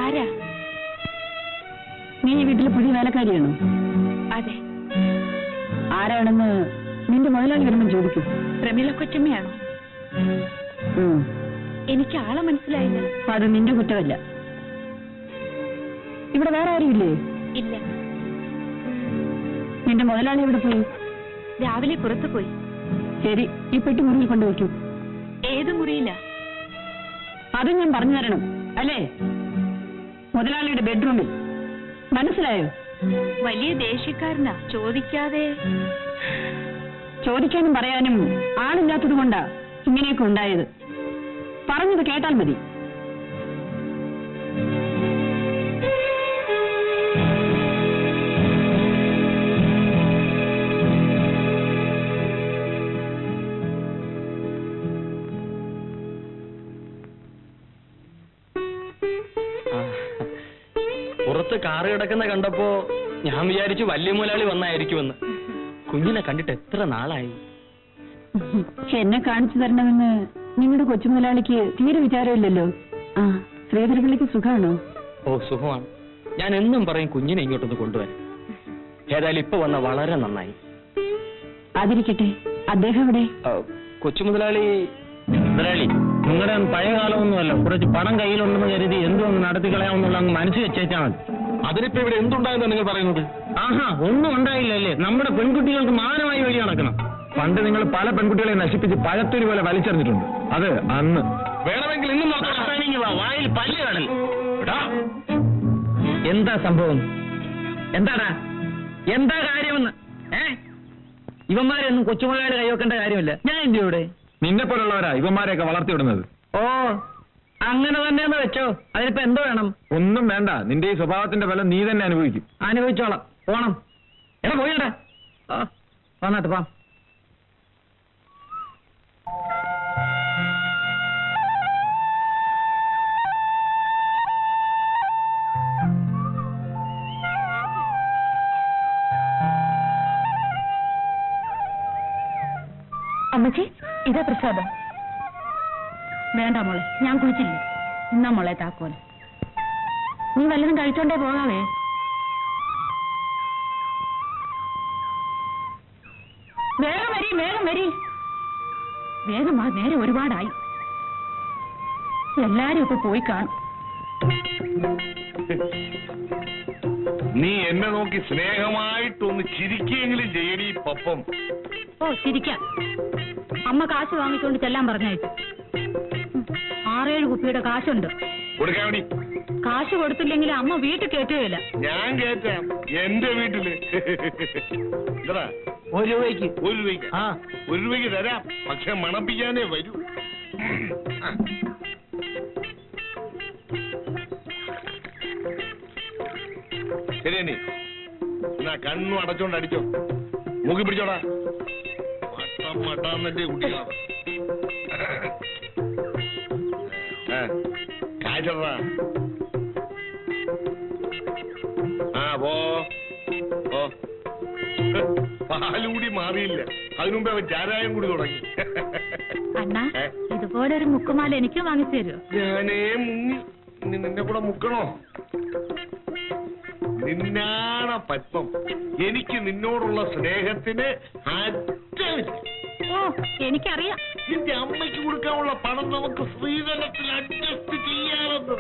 ആരാ? നീ ഈ വീട്ടിലെ പുതിയ വേലക്കാരിയാണോ? അതെ. ആരാണെന്ന് നിന്റെ മുതലാളി വരുമ്പോൾ ചോദിക്കൂ. പ്രമീള കൊച്ചമ്മയാണോ? എനിക്ക് ആളെ മനസ്സിലായില്ല. അത് നിന്റെ കുറ്റമല്ല. ഇവിടെ വേറെ ആരുമില്ലേ? ഇല്ല. നിന്റെ മുതലാളി എവിടെ പോയി? രാവിലെ പുറത്തു പോയി. ശരി, ഈ പെട്ടി മുറിയിൽ കൊണ്ടുവയ്ക്കൂ. ഏത് മുറിയില്ല? അത് ഞാൻ പറഞ്ഞു തരണം അല്ലേ? മുതലാളിയുടെ ബെഡ്റൂമിൽ. മനസ്സിലായോ? വലിയ ദേഷ്യക്കാരനാ. ചോദിക്കാതെ. ചോദിക്കാനും പറയാനും ആളില്ലാത്തത് കൊണ്ടാ ഇങ്ങനെയൊക്കെ ഉണ്ടായത്. പറഞ്ഞത് കേട്ടാൽ മതി. പുറത്ത് കാറ് കിടക്കുന്ന കണ്ടപ്പോ ഞാൻ വിചാരിച്ചു വലിയ മുതലാളി വന്നായിരിക്കുമെന്ന്. കുഞ്ഞിനെ കണ്ടിട്ട് എത്ര നാളായി. എന്നെ കാണിച്ചു തരണമെന്ന് നിങ്ങളുടെ കൊച്ചു മുതലാളിക്ക് തീരെ വിചാരമില്ലല്ലോ. ആ, ശ്രീധരപിള്ളിക്ക് സുഖമാണോ? ഓ, സുഖമാണ്. ഞാൻ എന്നും പറയും കുഞ്ഞിനെ ഇങ്ങോട്ടൊന്ന് കൊണ്ടുവരാൻ. ഏതായാലും ഇപ്പൊ വന്ന വളരെ നന്നായി. അതിരിക്കട്ടെ, അദ്ദേഹം എവിടെ? കൊച്ചു മുതലാളി നിങ്ങളുടെ പഴയ കാലമൊന്നുമല്ല. കുറച്ച് പണം കയ്യിലുണ്ടെന്ന് കരുതി എന്തൊന്ന് നടത്തി കളയാമെന്നുള്ള അങ്ങ് മനസ്സിൽ വെച്ചേച്ചാൽ മതി. അതിനിപ്പോ ഇവിടെ എന്തുണ്ടായെന്നാണ് നിങ്ങൾ പറയുന്നത്? ആഹാ, ഒന്നും ഉണ്ടായില്ലല്ലേ? നമ്മുടെ പെൺകുട്ടികൾക്ക് മാനമായി വഴി നടക്കണം. പണ്ട് നിങ്ങൾ പല പെൺകുട്ടികളെ നശിപ്പിച്ച് പഴത്തൊരു പോലെ വലിച്ചെറിഞ്ഞിട്ടുണ്ട്. അത് അന്ന്. വേണമെങ്കിൽ ഇന്നും വായിൽ പല്ല് കാണൽ. എന്താ സംഭവം? എന്താടാ? എന്താ കാര്യമെന്ന്? ഇവന്മാരെയൊന്നും കൊച്ചുമുതലാളി കൈവെക്കേണ്ട കാര്യമില്ല. ഞാൻ എന്ത് ഇവിടെ? നിന്നെ പോലുള്ളവരാ ഇവന്മാരെയൊക്കെ വളർത്തിവിടുന്നത്. ഓ, അങ്ങനെ തന്നെയെന്ന് വെച്ചോ. അതിനിപ്പോ എന്തോ വേണം? ഒന്നും വേണ്ട. നിന്റെ ഈ സ്വഭാവത്തിന്റെ ഫലം നീ തന്നെ അനുഭവിക്കും. അനുഭവിച്ചോളാം. പോണം. എടാ പോയിടാ. വന്നാട്ട് പോ. അമ്മച്ചി, ഇതാ പ്രസാദം. വേണ്ട മോളെ, ഞാൻ കുളിച്ചില്ല. എന്നാ മോളെ താക്കോല്. നീ വല്ലതും കഴിച്ചോണ്ടേ പോകാവേ. വേഗം വരി, വേഗം വരി. വേഗം വാ, നേരെ ഒരുപാടായി. എല്ലാരും ഇപ്പൊ പോയി കാണും. നീ എന്നെ നോക്കി സ്നേഹമായിട്ടൊന്ന് ചിരിക്കെങ്കിലും ചെയ്യടി പപ്പം. ഓ, ചിരിക്കാം. അമ്മ കാശ് വാങ്ങിക്കൊണ്ട് ചെല്ലാൻ പറഞ്ഞയച്ചു. 6-7 കുപ്പിയുടെ കാശുണ്ട്. കൊടുക്കാൻ വേണ്ടി. കാശ് കൊടുത്തില്ലെങ്കിൽ അമ്മ വീട്ടിൽ കയറ്റുകയില്ല. ഞാൻ കയറ്റാം എന്റെ വീട്ടില്. ഒരു രൂപയ്ക്ക്. 1 രൂപയ്ക്ക്. 1 രൂപയ്ക്ക് തരാം. പക്ഷെ മണപ്പിക്കാനേ വരൂ. ശരി, എന്നാ കണ്ണും അടച്ചോണ്ട് അടിച്ചോ. മൂക്കി പിടിച്ചോടാ. മട്ടം മട്ടാന്നെ കുട്ടികളാണ്. കാഴ്ചടാ. പോ. പാലുകൂടി മാറിയില്ല. അതിനുമുമ്പേ അവൻ ചാരായം കൂടി തുടങ്ങി. അണ്ണാ, ഇതുപോലെ ഒരു മുക്കുമാല എനിക്ക് വാങ്ങിച്ചു തരുമോ? ഞാനേ മുങ്ങി. നിന്നെ കൂടെ മുക്കണോ? നിന്നാണ പത്മം. എനിക്ക് നിന്നോടുള്ള സ്നേഹത്തിന് അറ്റമില്ല. ഓ, എനിക്കറിയാം. നിന്റെ അമ്മയ്ക്ക് കൊടുക്കാനുള്ള പണം നമുക്ക് സ്ത്രീധനത്തിൽ അഡ്ജസ്റ്റ് ചെയ്യാമെന്ന്.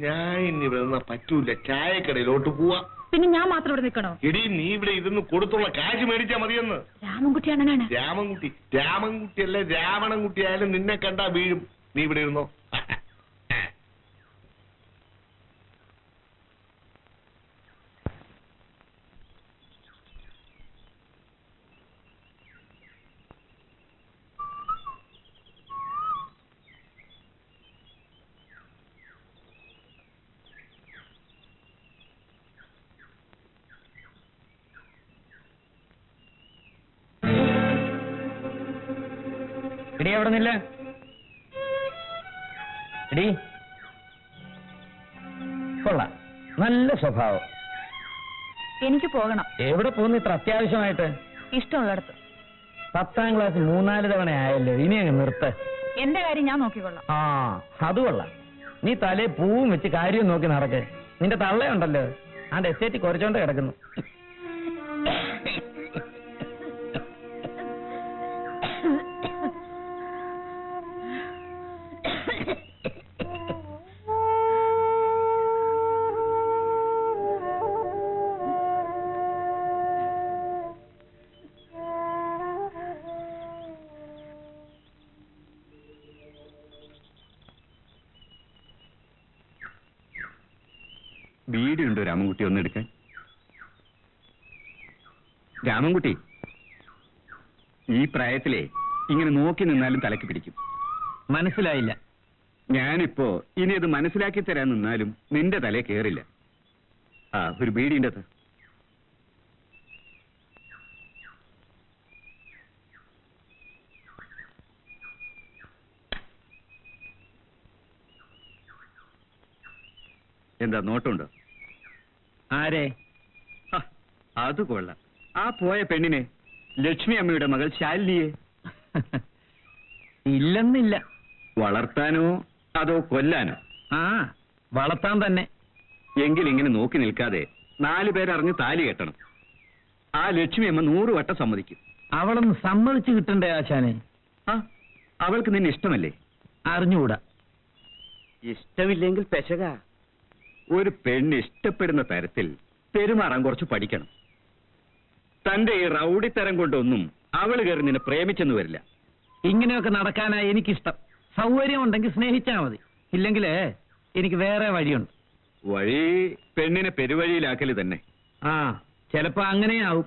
ഞാൻ ഇനി ഇവിടെ പറ്റൂല. ചായക്കടയിലോട്ട് പോവാ. പിന്നെ ഞാൻ മാത്രം ഇവിടെ നിൽക്കണോ? എടി, നീ ഇവിടെ ഇരുന്ന് കൊടുത്തുള്ള കാശ് മേടിച്ചാ മതിയെന്ന്. രാമൻകുട്ടി അണ്ണനാണ്. രാമൻകുട്ടി അല്ല, രാവണൻകുട്ടി ആയാലും നിന്നെ കണ്ടാ വീഴും. നീ ഇവിടെ ഇരുന്നോ. എടി, അവിടെ നില്ല. എടി, കൊള്ളാം. നല്ല സ്വഭാവം. എനിക്ക് പോകണം. എവിടെ പോകുന്നു ഇത്ര അത്യാവശ്യമായിട്ട്? ഇഷ്ടമുള്ളിടത്ത്. 10ാം ക്ലാസ് 3-4 തവണ ആയല്ലോ, ഇനി അങ്ങ് നിർത്ത്. എന്റെ കാര്യം ഞാൻ നോക്കിക്കൊള്ളാം. ആ അത് കൊള്ളാം. നീ തലേ പൂവും വെച്ച് കാര്യം നോക്കി നടക്ക്. നിന്റെ തള്ളയുണ്ടല്ലോ, ആണ്ട് എസ്റ്റേറ്റ് കുറച്ചോണ്ട് കിടക്കുന്നു. വീടുണ്ടോ രാമൻകുട്ടി ഒന്നെടുക്കാൻ? രാമൻകുട്ടി, ഈ പ്രായത്തിലെ ഇങ്ങനെ നോക്കി നിന്നാലും തലക്ക് പിടിക്കും. മനസ്സിലായില്ല. ഞാനിപ്പോ ഇനി അത് മനസ്സിലാക്കി തരാൻ നിന്നാലും നിന്റെ തലേ കേറില്ല. ആ ഒരു ബീഡിന്റെ അകത്ത്. എന്താ നോട്ടുണ്ടോ? ആരെ? അത് കൊള്ളാം. ആ പോയ പെണ്ണിനെ, ലക്ഷ്മി അമ്മയുടെ മകൾ ശാലിനിയെ. ഇല്ലെന്നില്ല. വളർത്താനോ അതോ കൊല്ലാനോ? ആ വളർത്താൻ തന്നെ. എങ്കിൽ ഇങ്ങനെ നോക്കി നിൽക്കാതെ 4 പേരറിഞ്ഞ് താലി കെട്ടണം. ആ ലക്ഷ്മി അമ്മ 100 വട്ടം സമ്മതിക്കും. അവളൊന്ന് സമ്മതിച്ചു കിട്ടണ്ടേ ആശാനെ? ആ അവൾക്ക് നിന്നെ ഇഷ്ടമല്ലേ? അറിഞ്ഞുകൂടാ. ഇഷ്ടമില്ലെങ്കിൽ പെശക. ഒരു പെണ്ണ് ഇഷ്ടപ്പെടുന്ന തരത്തിൽ പെരുമാറാൻ കുറച്ച് പഠിക്കണം. തന്റെ ഈ റൗഡിത്തരം കൊണ്ടൊന്നും അവള് കയറി നിന്നെ പ്രേമിച്ചെന്ന് വരില്ല. ഇങ്ങനെയൊക്കെ നടക്കാനാ എനിക്കിഷ്ടം. സൗകര്യം ഉണ്ടെങ്കിൽ സ്നേഹിച്ചാ മതി, ഇല്ലെങ്കിൽ എനിക്ക് വേറെ വഴിയുണ്ട്. വഴി പെണ്ണിനെ പെരുവഴിയിലാക്കല് തന്നെ. ആ ചിലപ്പോ അങ്ങനെയാവും.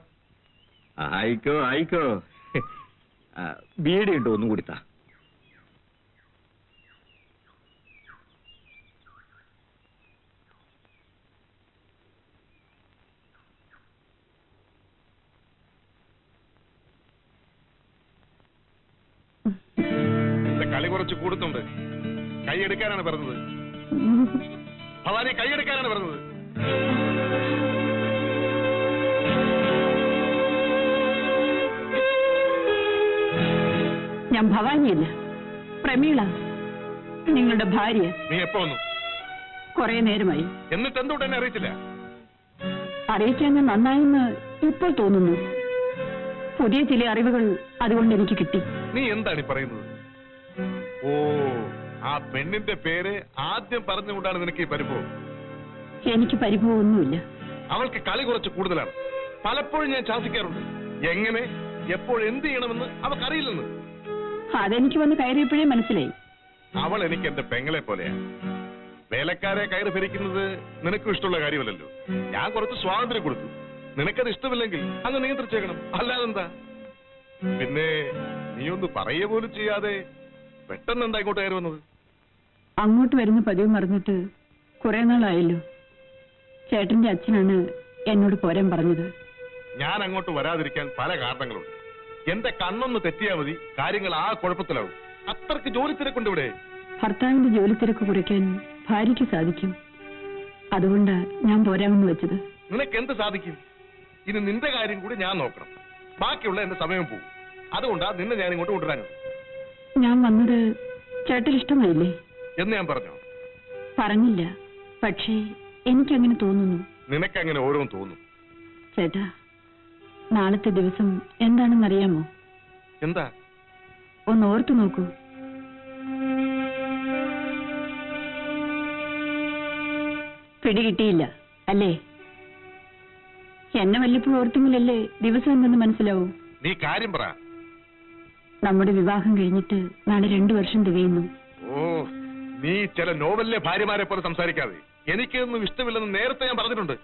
ആയിക്കോ ആയിക്കോ. ബീഡിയുണ്ടോ ഒന്നും കൊടുത്താ? കളി കുറച്ച് കൂടുന്നുണ്ട്. കൈയെടുക്കാനാണ് പറഞ്ഞത്. ഭവാനി കൈയെടുക്കാനാണ് പറഞ്ഞത്. ഞാൻ ഭവാനിയല്ല, പ്രമീള, നിങ്ങളുടെ ഭാര്യ. നീ എപ്പോ വന്നു? കുറെ നേരമായി. എന്നിട്ട് എന്തുകൊണ്ട് എന്നെ അറിയിച്ചില്ല? അറിയിക്കാൻ നന്നായെന്ന് ഇപ്പോൾ തോന്നുന്നു. പുതിയ ചില അറിവുകൾ അതുകൊണ്ട് എനിക്ക് കിട്ടി. നീ എന്താണ് ഈ പറയുന്നത്? ഓ, ആ പെണ്ണിന്റെ പേര് ആദ്യം പറഞ്ഞുകൊണ്ടാണ് നിനക്ക് ഈ പരിഭവം. എനിക്ക് പരിഭവമൊന്നുമില്ല. അവൾക്ക് കളി കുറച്ച് കൂടുതലാണ്. പലപ്പോഴും ഞാൻ ശാസിക്കാറുണ്ട്. എങ്ങനെ എപ്പോൾ എന്ത് ചെയ്യണമെന്ന് അവൾക്കറിയില്ലെന്ന്. അതെനിക്ക് വന്ന് കയറിയപ്പോഴേ മനസ്സിലായി. അവൾ എനിക്ക് എന്റെ പെങ്ങളെ പോലെയാ. വേലക്കാരെ കയറി ഭരിക്കുന്നത് നിനക്കും ഇഷ്ടമുള്ള കാര്യമല്ലല്ലോ. ഞാൻ കുറച്ച് സ്വാതന്ത്ര്യം കൊടുത്തു. നിനക്കത് ഇഷ്ടമില്ലെങ്കിൽ അങ്ങ് നിയന്ത്രിച്ചേക്കണം, അല്ലാതെന്താ? പിന്നെ നീ ഒന്ന് പറയുക പോലും ചെയ്യാതെ പെട്ടെന്ന് എന്താ ഇങ്ങോട്ട് കയറി വന്നത്? അങ്ങോട്ട് വരുന്ന പതിവ് മറന്നിട്ട് കുറെ നാളായല്ലോ. ചേട്ടന്റെ അച്ഛനാണ് എന്നോട് പോരാൻ പറഞ്ഞത്. ഞാൻ അങ്ങോട്ട് വരാതിരിക്കാൻ പല കാരണങ്ങളുണ്ട്. എന്റെ കണ്ണൊന്ന് തെറ്റിയാൽ മതി, കാര്യങ്ങൾ ആ കുഴപ്പത്തിലാവും. അത്രക്ക് ജോലി തിരക്കുണ്ട് ഇവിടെ. ഭർത്താവിന്റെ ജോലി തിരക്ക് കുറയ്ക്കാൻ ഭാര്യയ്ക്ക് സാധിക്കും. അതുകൊണ്ട് ഞാൻ പോരാമെന്ന് വെച്ചത്. നിനക്ക് എന്ത് സാധിക്കും? ഇനി നിന്റെ കാര്യം കൂടി ഞാൻ നോക്കണം. ബാക്കിയുള്ള എന്റെ സമയം പോകും. അതുകൊണ്ടാ നിന്നെ ഞാൻ ഇങ്ങോട്ട് കൊണ്ടുവരാനും. ഞാൻ വന്നത് ചേട്ടൻ ഇഷ്ടമായില്ലേ എന്ന് ഞാൻ പറഞ്ഞോ? പറഞ്ഞില്ല, പക്ഷേ എനിക്കങ്ങനെ തോന്നുന്നു. നിനക്കങ്ങനെ ഓരോന്ന് തോന്നും. ചേട്ടാ, നാളത്തെ ദിവസം എന്താണെന്നറിയാമോ? എന്താ? ഒന്ന് ഓർത്തു നോക്കൂ. പിടികിട്ടിയില്ല അല്ലേ? എന്നെ വല്ലപ്പോഴും ഓർത്തെങ്കിലല്ലേ ദിവസം എന്തെന്ന് മനസ്സിലാവൂ. നീ കാര്യം പറ. നമ്മുടെ വിവാഹം കഴിഞ്ഞിട്ട് നാളെ 2 വർഷം തികയുന്നു. ഓ, നീ ചില നോവലിലെ ഭാര്യമാരെ പോലെ സംസാരിക്കാതെ. എനിക്കൊന്നും ഇഷ്ടമില്ലെന്ന് നേരത്തെ ഞാൻ പറഞ്ഞിട്ടുണ്ട്.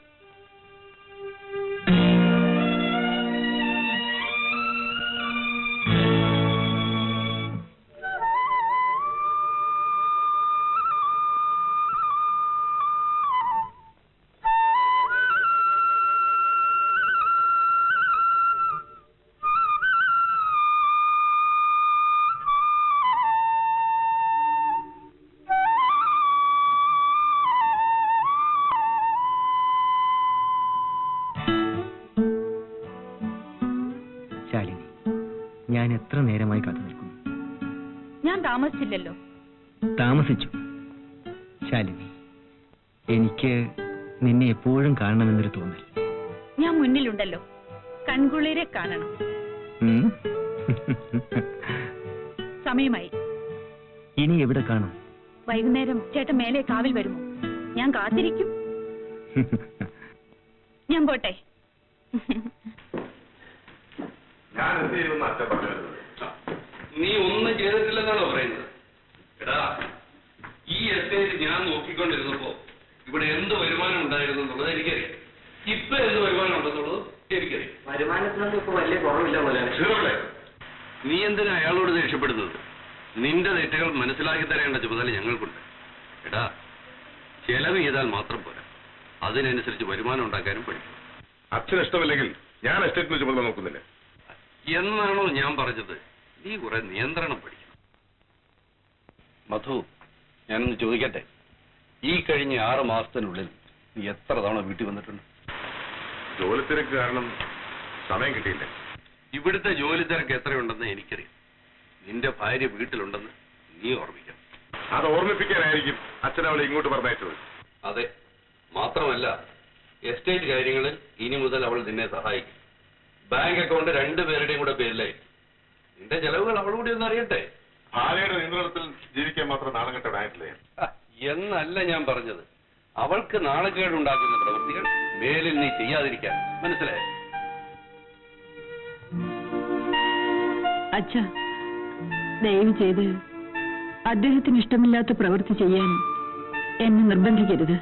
എത്ര നേരമായി കാത്തു നിൽക്കുന്നു. ഞാൻ താമസിച്ചില്ലല്ലോ. താമസിച്ചു ശാലിനി. എനിക്ക് നിന്നെ എപ്പോഴും കാണണമെന്നൊരു തോന്നൽ. ഞാൻ മുന്നിലുണ്ടല്ലോ, കൺകുളിരെ കാണണം. ഉം? സമയമായി. ഇനി എവിടെ കാണും? വൈകുന്നേരം ചേട്ടൻ മേലെ കാവിൽ വരുമോ? ഞാൻ കാത്തിരിക്കും. ഞാൻ പോട്ടെ. ഞാൻ എന്ത് ചെയ്യുമെന്ന് അച്ഛൻ പറഞ്ഞത്? നീ ഒന്നും ചെയ്തിട്ടില്ലെന്നാണോ പറയുന്നത്? എടാ, ഈ എസ്റ്റേറ്റ് ഞാൻ നോക്കിക്കൊണ്ടിരുന്നപ്പോ ഇവിടെ എന്ത് വരുമാനം ഉണ്ടായിരുന്നു എന്നുള്ളത് എനിക്കറിയാം. ഇപ്പൊ എന്ത് വരുമാനം ഉണ്ടെന്നുള്ളത് എനിക്കറിയാം. വരുമാനത്തിനൊന്നും ഇപ്പൊ വലിയ കുറവില്ല പോലെ. നീ എന്തിനാ അയാളോട് ദേഷ്യപ്പെടുന്നത്? നിന്റെ തെറ്റുകൾ മനസ്സിലാക്കി തരേണ്ട ചുമതല ഞങ്ങൾക്കുണ്ട്. എടാ, ചെലവ് ചെയ്താൽ മാത്രം പോരാ, അതിനനുസരിച്ച് വരുമാനം ഉണ്ടാക്കാനും പഠിക്കും. അച്ഛന് ഇഷ്ടമില്ലെങ്കിൽ ഞാൻ എസ്റ്റേറ്റിന് ചുമതല നോക്കുന്നില്ല എന്നാണോ ഞാൻ പറഞ്ഞത്? നീ കുറെ നിയന്ത്രണം പഠിക്കണം. മധു, ഞാനൊന്ന് ചോദിക്കട്ടെ, ഈ കഴിഞ്ഞ 6 മാസത്തിനുള്ളിൽ നീ എത്ര തവണ വീട്ടിൽ വന്നിട്ടുണ്ട്? ജോലി തിരക്ക് കാരണം സമയം കിട്ടിയില്ല. ഇവിടുത്തെ ജോലി തിരക്ക് എത്രയുണ്ടെന്ന് എനിക്കറിയാം. നിന്റെ ഭാര്യ വീട്ടിലുണ്ടെന്ന് നീ ഓർമ്മിക്കണം. അത് ഓർമ്മിപ്പിക്കാനായിരിക്കും അച്ഛൻ അവളെ ഇങ്ങോട്ട് പറഞ്ഞയച്ചത്. അതെ, മാത്രമല്ല എസ്റ്റേറ്റ് കാര്യങ്ങളിൽ ഇനി മുതൽ അവൾ നിന്നെ സഹായിക്കും. ബാങ്ക് അക്കൗണ്ട് 2 പേരുടെയും കൂടെ പേരിലായി. നിന്റെ ചെലവുകൾ അവളുകൂടി ഒന്ന് അറിയട്ടെ. ഭാര്യയുടെ നിയന്ത്രണത്തിൽ ജീവിക്കാൻ മാത്രം നാളെ കെട്ടനായിട്ടില്ലേ? എന്നല്ല ഞാൻ പറഞ്ഞത്. അവൾക്ക് നാണക്കേടുണ്ടാക്കുന്ന പ്രവൃത്തികൾ മേലിൽ നീ ചെയ്യാതിരിക്കാൻ. മനസ്സിലായോ? അച്ഛ, ദയവ് ചെയ്ത് അദ്ദേഹത്തിന് ഇഷ്ടമില്ലാത്ത പ്രവൃത്തി ചെയ്യാൻ എന്നെ നിർബന്ധിക്കരുത്.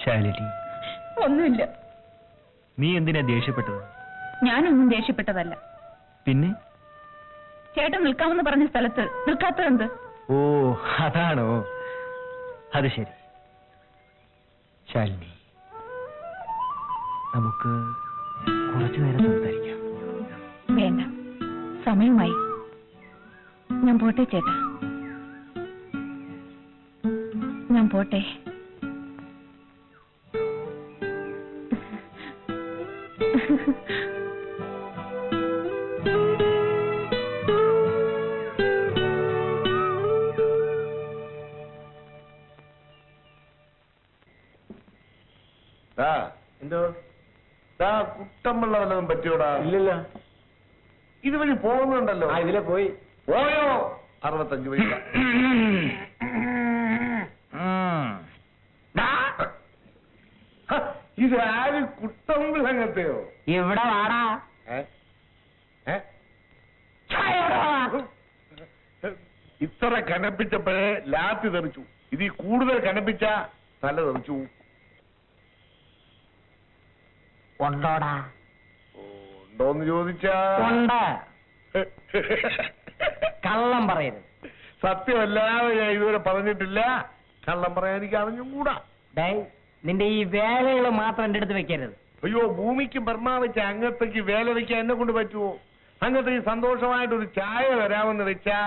ശാലിനി, ഒന്നുമില്ല. നീ എന്തിനാ ദേഷ്യപ്പെട്ടത്? ഞാനൊന്നും ദേഷ്യപ്പെട്ടതല്ല. പിന്നെ ചേട്ടൻ നിൽക്കാമെന്ന് പറഞ്ഞ സ്ഥലത്ത് നിൽക്കാത്തതെന്ത്? ഓ, അതാണോ? അത് ശരി. ശാലിനി, നമുക്ക് കുറച്ചു നേരം സംസാരിക്കാം. വേണ്ട, സമയമായി. ഞാൻ പോട്ടെ ചേട്ടാ, ഞാൻ പോട്ടെ. എന്തോ കുട്ടമ്പള്ള വല്ലതും പറ്റിയോടാ? ഇല്ലല്ല. ഇതുവഴി പോകുന്നുണ്ടല്ലോ. ഇതിലെ പോയി. പോയോ? 65 പൈസ. ഇത് ആര്? കുട്ടമ്പിളങ്ങത്തെയോ? ഇവിടെ വാടാ. ഇത്ര കനപ്പിച്ചപ്പോഴേ ലാത്തി തെറിച്ചു. ഇത് കൂടുതൽ കനപ്പിച്ച തല തെറിച്ചു. ഉണ്ടോടാ? ഉണ്ടോന്ന് ചോദിച്ചാ ഉണ്ട്. കള്ളം പറയരുത്. സത്യമല്ലാതെ ഞാൻ ഇതുവരെ പറഞ്ഞിട്ടില്ല. കള്ളം പറയാൻ എനിക്ക് അറിഞ്ഞുകൂടാ. നിന്റെ ഈ വേലകൾ മാത്രം എന്റെ അടുത്ത് വെക്കരുത്. അയ്യോ, ഭൂമിക്ക് ബ്രഹ്മ വെച്ച അങ്ങത്തേക്ക് വേല വെക്കാൻ എന്നെ കൊണ്ട് പറ്റുമോ? അങ്ങത്തേക്ക് സന്തോഷമായിട്ടൊരു ചായ വരാമെന്ന് വെച്ചാ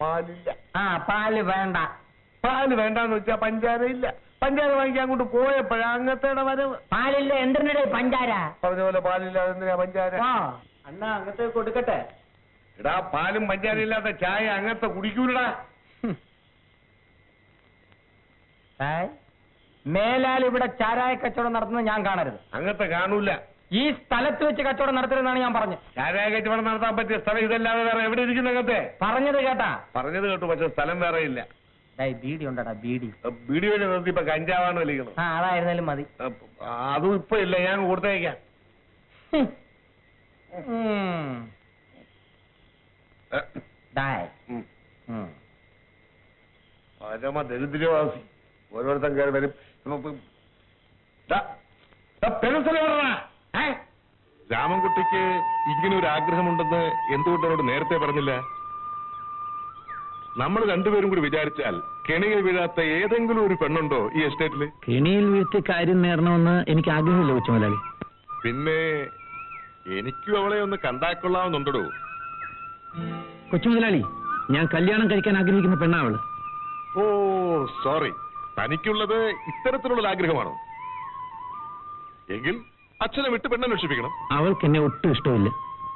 പാലില്ല. പാല് വേണ്ട. പാല് വേണ്ടാന്ന് വെച്ചാ പഞ്ചാര ഇല്ല. പഞ്ചാര വാങ്ങിക്കാൻ അങ്ങോട്ട് പോയപ്പോഴാ അങ്ങത്തേടെ വരവ്. പാലില്ല. എന്തിനാ പഞ്ചാര? പറഞ്ഞ പോലെ പാലില്ലാതെ എന്തിനാ പഞ്ചാര? അണ്ണാ, അങ്ങനത്തെ കൊടുക്കട്ടെ. എടാ, പാലും പഞ്ചാര ഇല്ലാത്ത ചായ അങ്ങത്തെ കുടിക്കൂലടാ. മേലാൽ ഇവിടെ ചാരായ കച്ചവടം നടത്തുന്നത് ഞാൻ കാണരുത്. അങ്ങത്തെ കാണൂല. ഈ സ്ഥലത്ത് വെച്ച് കച്ചവടം നടത്തരുതെന്നാണ് ഞാൻ പറഞ്ഞത്. ചാരായ കച്ചവടം നടത്താൻ പറ്റിയ സ്ഥലം ഇതല്ലാതെ വേറെ എവിടെ ഇരിക്കുന്ന അങ്ങത്തെ? പറഞ്ഞത് കേട്ടാ? പറഞ്ഞത് കേട്ടു, പക്ഷെ സ്ഥലം വേറെ ഇല്ല. ബീഡി ഉണ്ടടാ, ബീഡി. ബീഡി വഴി നിർത്തി ഇപ്പൊ കഞ്ചാവാണ് വലിക്കണം. അതായിരുന്നാലും മതി. അതും ഇപ്പൊ ഇല്ല, ഞാൻ കൊടുത്തേക്കാം. പരമ ദരിദ്രവാസി. ഓരോരുത്തൻ കയറി വരും. രാമൻകുട്ടിക്ക് ഇങ്ങനെ ഒരു ആഗ്രഹമുണ്ടെന്ന് എന്തുകൊണ്ട് എന്നോട് നേരത്തെ പറഞ്ഞില്ല? നമ്മൾ രണ്ടുപേരും കൂടി വിചാരിച്ചാൽ കെണിയിൽ വീഴാത്ത ഏതെങ്കിലും ഒരു പെണ്ണുണ്ടോ ഈ എസ്റ്റേറ്റില്? കെണിയിൽ വീഴ്ത്തി കാര്യം നേടണമെന്ന് എനിക്ക് ആഗ്രഹമില്ല കൊച്ചുമുതലാളി. പിന്നെ എനിക്കും അവളെ ഒന്ന് കണ്ടാക്കൊള്ളാവുന്നുണ്ടോ? കൊച്ചുമുതലാളി, ഞാൻ കല്യാണം കഴിക്കാൻ ആഗ്രഹിക്കുന്ന പെണ്ണാവള്. ഓ സോറി, തനിക്കുള്ളത് ഇത്തരത്തിലുള്ള ആഗ്രഹമാണോ? എങ്കിൽ അച്ഛനെ വിട്ട് പെണ്ണന്വേഷിപ്പിക്കണം. അവൾക്ക് എന്നെ ഒട്ടും ഇഷ്ടമില്ല.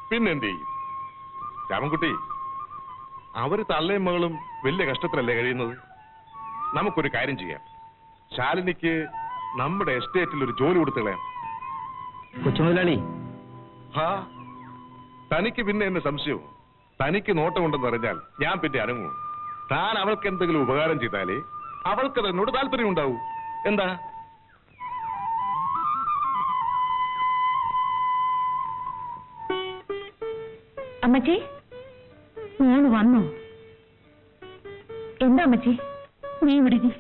പിന്നെന്ത് ചെയ്യും? രാമൻകുട്ടി, അവര് തള്ളയും മകളും വലിയ കഷ്ടത്തിലല്ലേ കഴിയുന്നത്? നമുക്കൊരു കാര്യം ചെയ്യാം. ശാലിനിക്ക് നമ്മുടെ എസ്റ്റേറ്റിൽ ഒരു ജോലി കൊടുത്തു കളയാം. കൊച്ചുമുതലാളി, ഹാ, തനിക്ക് പിന്നെ എന്നെ സംശയവും. തനിക്ക് നോട്ടമുണ്ടെന്ന് അറിഞ്ഞാൽ ഞാൻ പിന്നെ അനങ്ങും. താൻ അവൾക്ക് എന്തെങ്കിലും ഉപകാരം ചെയ്താലേ അവൾക്കത് എന്നോട് താല്പര്യം ഉണ്ടാവൂ. എന്താ? അമ്മച്ചി, മോള് വന്നോ? എന്താ അമ്മച്ചി നീ വിടുകി?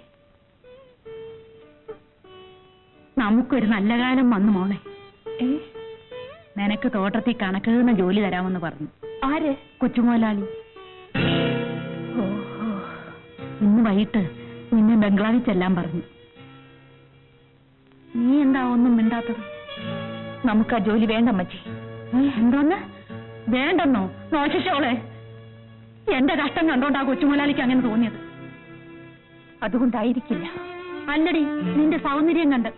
നമുക്കൊരു നല്ല കാലം വന്നു മോളെ. നിനക്ക് തോട്ടത്തിൽ കണക്കെഴുതുന്ന ജോലി തരാമെന്ന് പറഞ്ഞു. ആര്? കൊച്ചുമുതലാളി. ഓഹോ, ഇന്ന് വൈകിട്ട് നിന്നെ ബംഗ്ലാവിൽ ചെല്ലാൻ പറഞ്ഞു. നീ എന്താ ഒന്നും മിണ്ടാത്തത്? നമുക്ക് ആ ജോലി വേണ്ട അമ്മച്ചി. എന്തോന്ന് വേണ്ടെന്നോ? നോശിച്ചോളെ, എന്റെ കഷ്ടം കണ്ടോണ്ടാ കൊച്ചുമുതലാളിക്ക് അങ്ങനെ തോന്നിയത്. അതുകൊണ്ടായിരിക്കില്ല. അല്ലടി, നിന്റെ സൗന്ദര്യം കണ്ട്.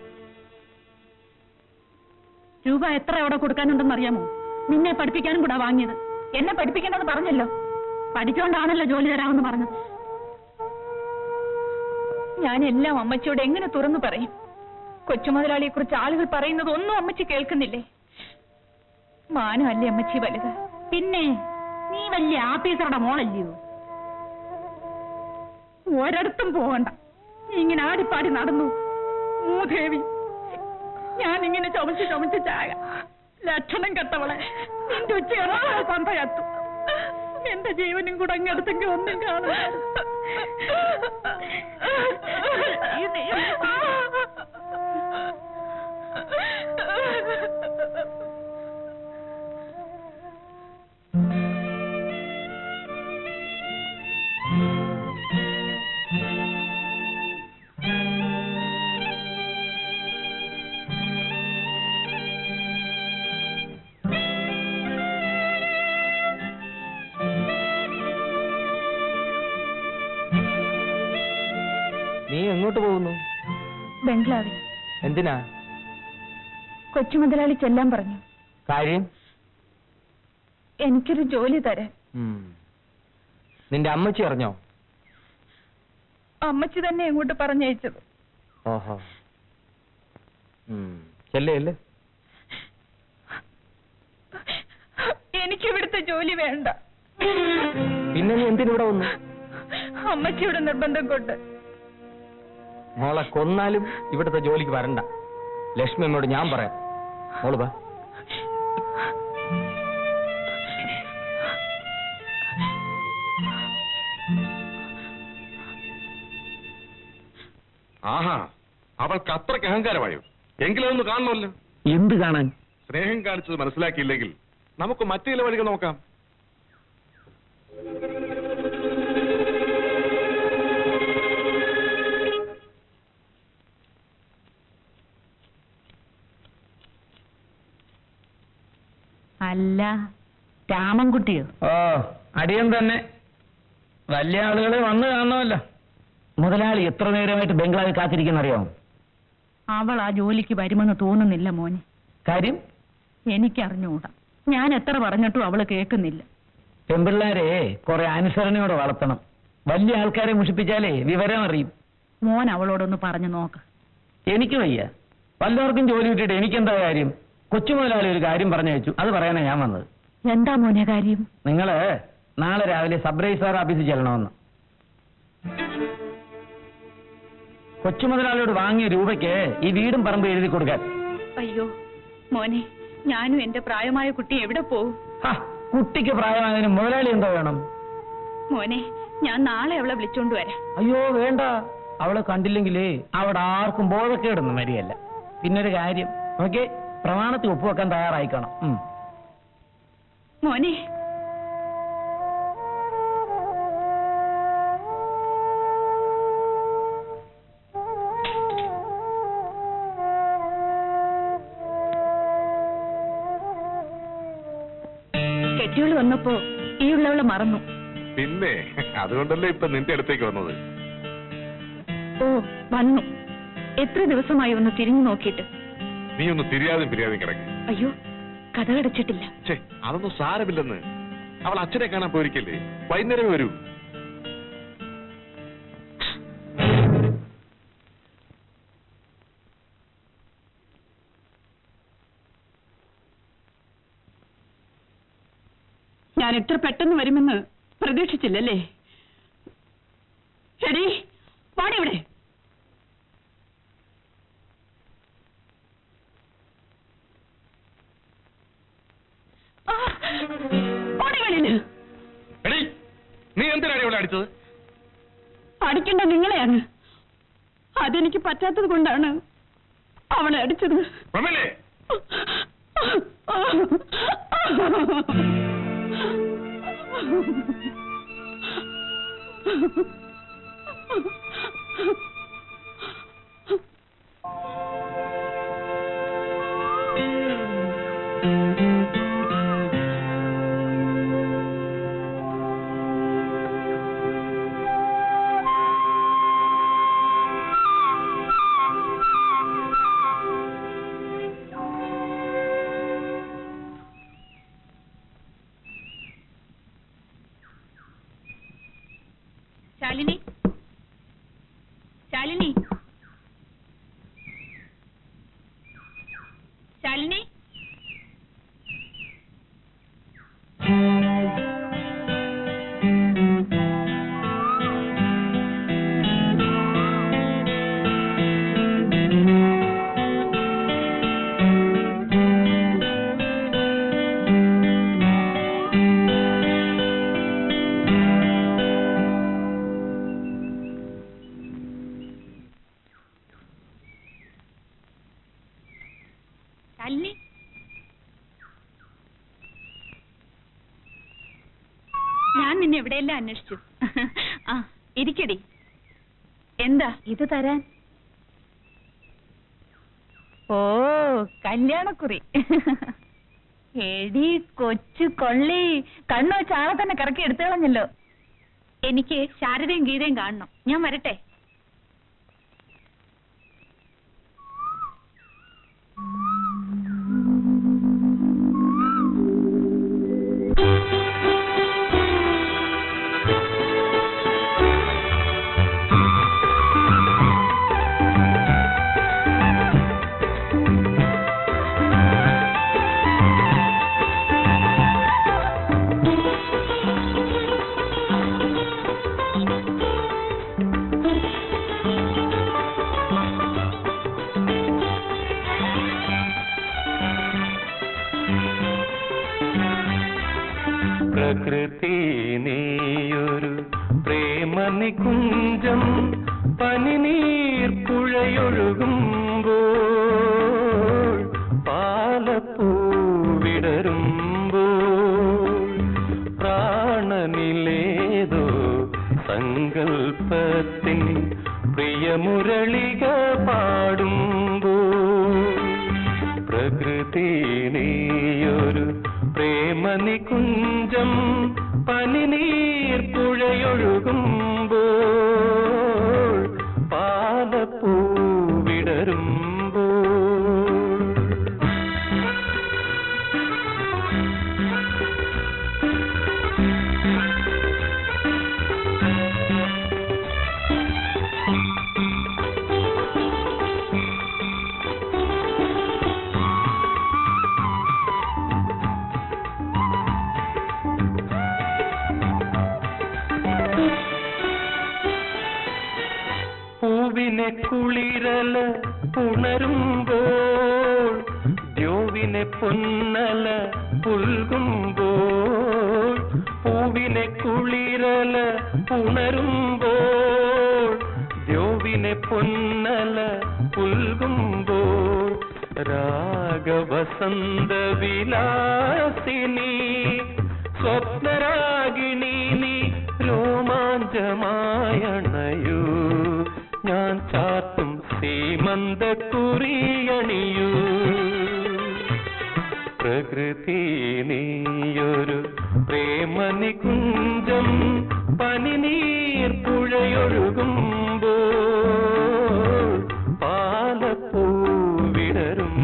രൂപ എത്ര എവിടെ കൊടുക്കാനുണ്ടെന്ന് അറിയാമോ? നിന്നെ പഠിപ്പിക്കാനും കൂടാ വാങ്ങിയത്. എന്നെ പഠിപ്പിക്കേണ്ടെന്ന് പറഞ്ഞല്ലോ. പഠിച്ചോണ്ടാണല്ലോ ജോലി തരാമെന്ന് പറഞ്ഞത്. ഞാൻ എല്ലാം അമ്മച്ചിയോട് എങ്ങനെ തുറന്നു പറയും? കൊച്ചുമുതലാളിയെ കുറിച്ച് ആളുകൾ പറയുന്നത് ഒന്നും അമ്മച്ചി കേൾക്കുന്നില്ലേ? മാനമല്ലേ അമ്മച്ചി വലുത്? പിന്നെ നീ വലിയ ആഫീസറുടെ മോളല്ലയോ? ഒരിടത്തും പോകണ്ട. നീ ഇങ്ങനെ ആടിപ്പാടി നടന്നു മൂദേവി. ഞാനിങ്ങനെ ചുമച്ച് ചായ. ലക്ഷണം കെട്ടവളെ, നിന്റെ ഉച്ചയറ സന്ധ്യകത്തു. എന്റെ ജീവനും കൂടെ അങ്ങെടുത്തെങ്കിൽ ഒന്നും കാണും. നീ എങ്ങോട്ട് പോകുന്നു? ബംഗ്ലാവിൽ. എന്തിനാ? കൊച്ചുമുതലാളി ചെല്ലാൻ പറഞ്ഞു. കാര്യം? എനിക്കൊരു ജോലി തരാൻ. നിന്റെ അമ്മച്ചി അറിഞ്ഞോ? അമ്മച്ചി തന്നെ എങ്ങോട്ട് പറഞ്ഞയച്ചത്. ഓഹോ, ചെല്ലേ. എനിക്കിവിടുത്തെ ജോലി വേണ്ട. പിന്നെ നീ എന്തിനിവിടെ വന്നു? അമ്മച്ചിയുടെ നിർബന്ധം കൊണ്ട്. മോളെ കൊന്നാലും ഇവിടുത്തെ ജോലിക്ക് വരണ്ട. ലക്ഷ്മി അമ്മയോട് ഞാൻ പറയാം. മോള് വാ. ആഹാ, അവൾക്ക് അത്രയ്ക്ക് അഹങ്കാരമായോ? എങ്കിലതൊന്ന് കാണണമല്ലോ. എന്ത് കാണാൻ? സ്നേഹം കാണിച്ചത് മനസ്സിലാക്കിയില്ലെങ്കിൽ നമുക്ക് മറ്റു ചില വഴികൾ നോക്കാം. അല്ല, രാമൻകുട്ടിയോ? ഓ, അടിയൻ തന്നെ. വലിയ ആളുകളെ വന്നു കാണണമല്ലോ. മുതലാളി എത്ര നേരമായിട്ട് ബംഗ്ലാവിൽ കാത്തിരിക്കുന്നറിയോ? അവൾ ആ ജോലിക്ക് വരുമെന്ന് തോന്നുന്നില്ല മോനെ. കാര്യം? എനിക്കറിഞ്ഞൂടാ. ഞാൻ എത്ര പറഞ്ഞിട്ടും അവള് കേൾക്കുന്നില്ല. പെൺപിള്ളേരെ കുറെ അനുസരണയോടെ വളർത്തണം. വലിയ ആൾക്കാരെ മുഷിപ്പിച്ചാലേ വിവരം അറിയും. മോൻ അവളോടൊന്ന് പറഞ്ഞു നോക്ക്. എനിക്ക് വയ്യ. വല്ലവർക്കും ജോലി കിട്ടിയിട്ട് എനിക്കെന്താ കാര്യം? കൊച്ചുമുതലാളി ഒരു കാര്യം പറഞ്ഞു വെച്ചു, അത് പറയാനാ ഞാൻ വന്നത്. എന്താ മോനെ കാര്യം? നിങ്ങള് നാളെ രാവിലെ സബ് രജിസ്ട്രാർ ഓഫീസിൽ ചെല്ലണമെന്ന്. കൊച്ചുമുതലാളിയോട് വാങ്ങിയ രൂപയ്ക്ക് ഈ വീടും പറമ്പ് എഴുതി കൊടുക്കാൻ. അയ്യോ മോനെ, ഞാനും എന്റെ പ്രായമായ കുട്ടി എവിടെ പോവും? കുട്ടിക്ക് പ്രായമായതിന് മുതലാളി എന്തോ വേണം? മോനെ, ഞാൻ നാളെ അവളെ വിളിച്ചോണ്ട് വരാം. അയ്യോ വേണ്ട, അവളെ കണ്ടില്ലെങ്കിലേ അവിടെ ആർക്കും ബോധക്കേടൊന്നും വരികയല്ല. പിന്നൊരു കാര്യം, ഓക്കെ, പ്രമാണത്തിൽ ഒപ്പുവെക്കാൻ തയ്യാറായിക്കണം. മോനെ, കെട്ടിയോള് വന്നപ്പോ ഈ ഉള്ളവളെ മറന്നു. പിന്നെ അതുകൊണ്ടല്ലേ ഇപ്പൊ നിന്റെ അടുത്തേക്ക് വന്നത്. ഓ വന്നു. എത്ര ദിവസമായി ഒന്ന് തിരിഞ്ഞു നോക്കിയിട്ട്. നീ ഒന്ന് തിരിയാതെ കിടക്ക്. അയ്യോ, കഥ കടച്ചിട്ടില്ല. ഛേ, അതൊന്നും സാരമില്ലെന്ന്. അവൾ അച്ഛനെ കാണാൻ പോയിരിക്കല്ലേ, വൈകുന്നേരം വരൂ. ഞാൻ ഇത്ര പെട്ടെന്ന് വരുമെന്ന് പ്രതീക്ഷിച്ചില്ലല്ലേ? ശരി, വാടിവിടെ. നീ എന്തിനാണ് ഇവിടെ അടിച്ചത്? അടിക്കേണ്ട നിങ്ങളെയാണ്. അതെനിക്ക് പറ്റാത്തത് കൊണ്ടാണ് അവളെ അടിച്ചത്. പ്രമേലേ, ശാലിനി, ശാലിനി, ശാലിനി. ശാലിനി, ഞാൻ നിന്നെ എവിടെയെല്ലാം അന്വേഷിച്ചു. ആ ഇരിക്കടി. എന്താ ഇത് തരാൻ? ഓ, കല്യാണക്കുറി. എടി കൊച്ചു കൊള്ളി, കണ്ണു വെച്ച് ആളെ തന്നെ കറക്കി എടുത്തു കളഞ്ഞല്ലോ. എനിക്ക് ശാരദയും ഗീതയും കാണണം. ഞാൻ വരട്ടെ? പ്രകൃതി നീയൊരു പ്രേമനികുഞ്ചം, പനിനീർ പുഴയൊഴുകുമ്പോൾ, പാലപ്പൂവിടരുമ്പോൾ, പ്രാണനിലേതോ സങ്കൽപ്പത്തിൻ പ്രിയമുരളിക പാടുമ്പോൾ, പ്രകൃതി നീയൊരു പ്രേമനികുഞ്ചം, പനിനീർ പുഴയൊഴുകുമ്പോൾ, പാലപ്പൂവിടരുമ്പോൾ. പൂവിനെ കുളിരല ഉണരുമ്പോൾ, ദ്യോവിനെ പൊന്നല പുൽകുമ്പോൾ, പൂവിനെ പൂവിനെ കുളിരല ഉണരുമ്പോൾ ദ്യോവിനെ പൊന്നല പുൽകുമ്പോൾ രാഗവസന്ത വിലാസിനി സ്വപ്നരാഗിണി നീ രോമാഞ്ചമായണയൂ ഞാൻ ചാത്തും സീമന്ത കുറിയണിയൂ പ്രകൃതി നീയൊരു പ്രേമനികുഞ്ചം പനിനീർ പുഴയൊഴുകുമ്പോൾ പാലപ്പൂ വിടരുമ്പോൾ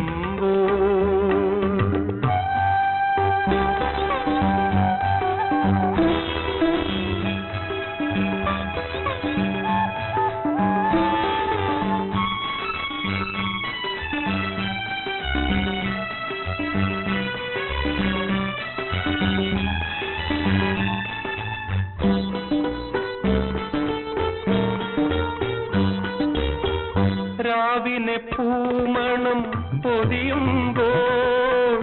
രാവിനെ പൂമണം പൊതിയുമ്പോൾ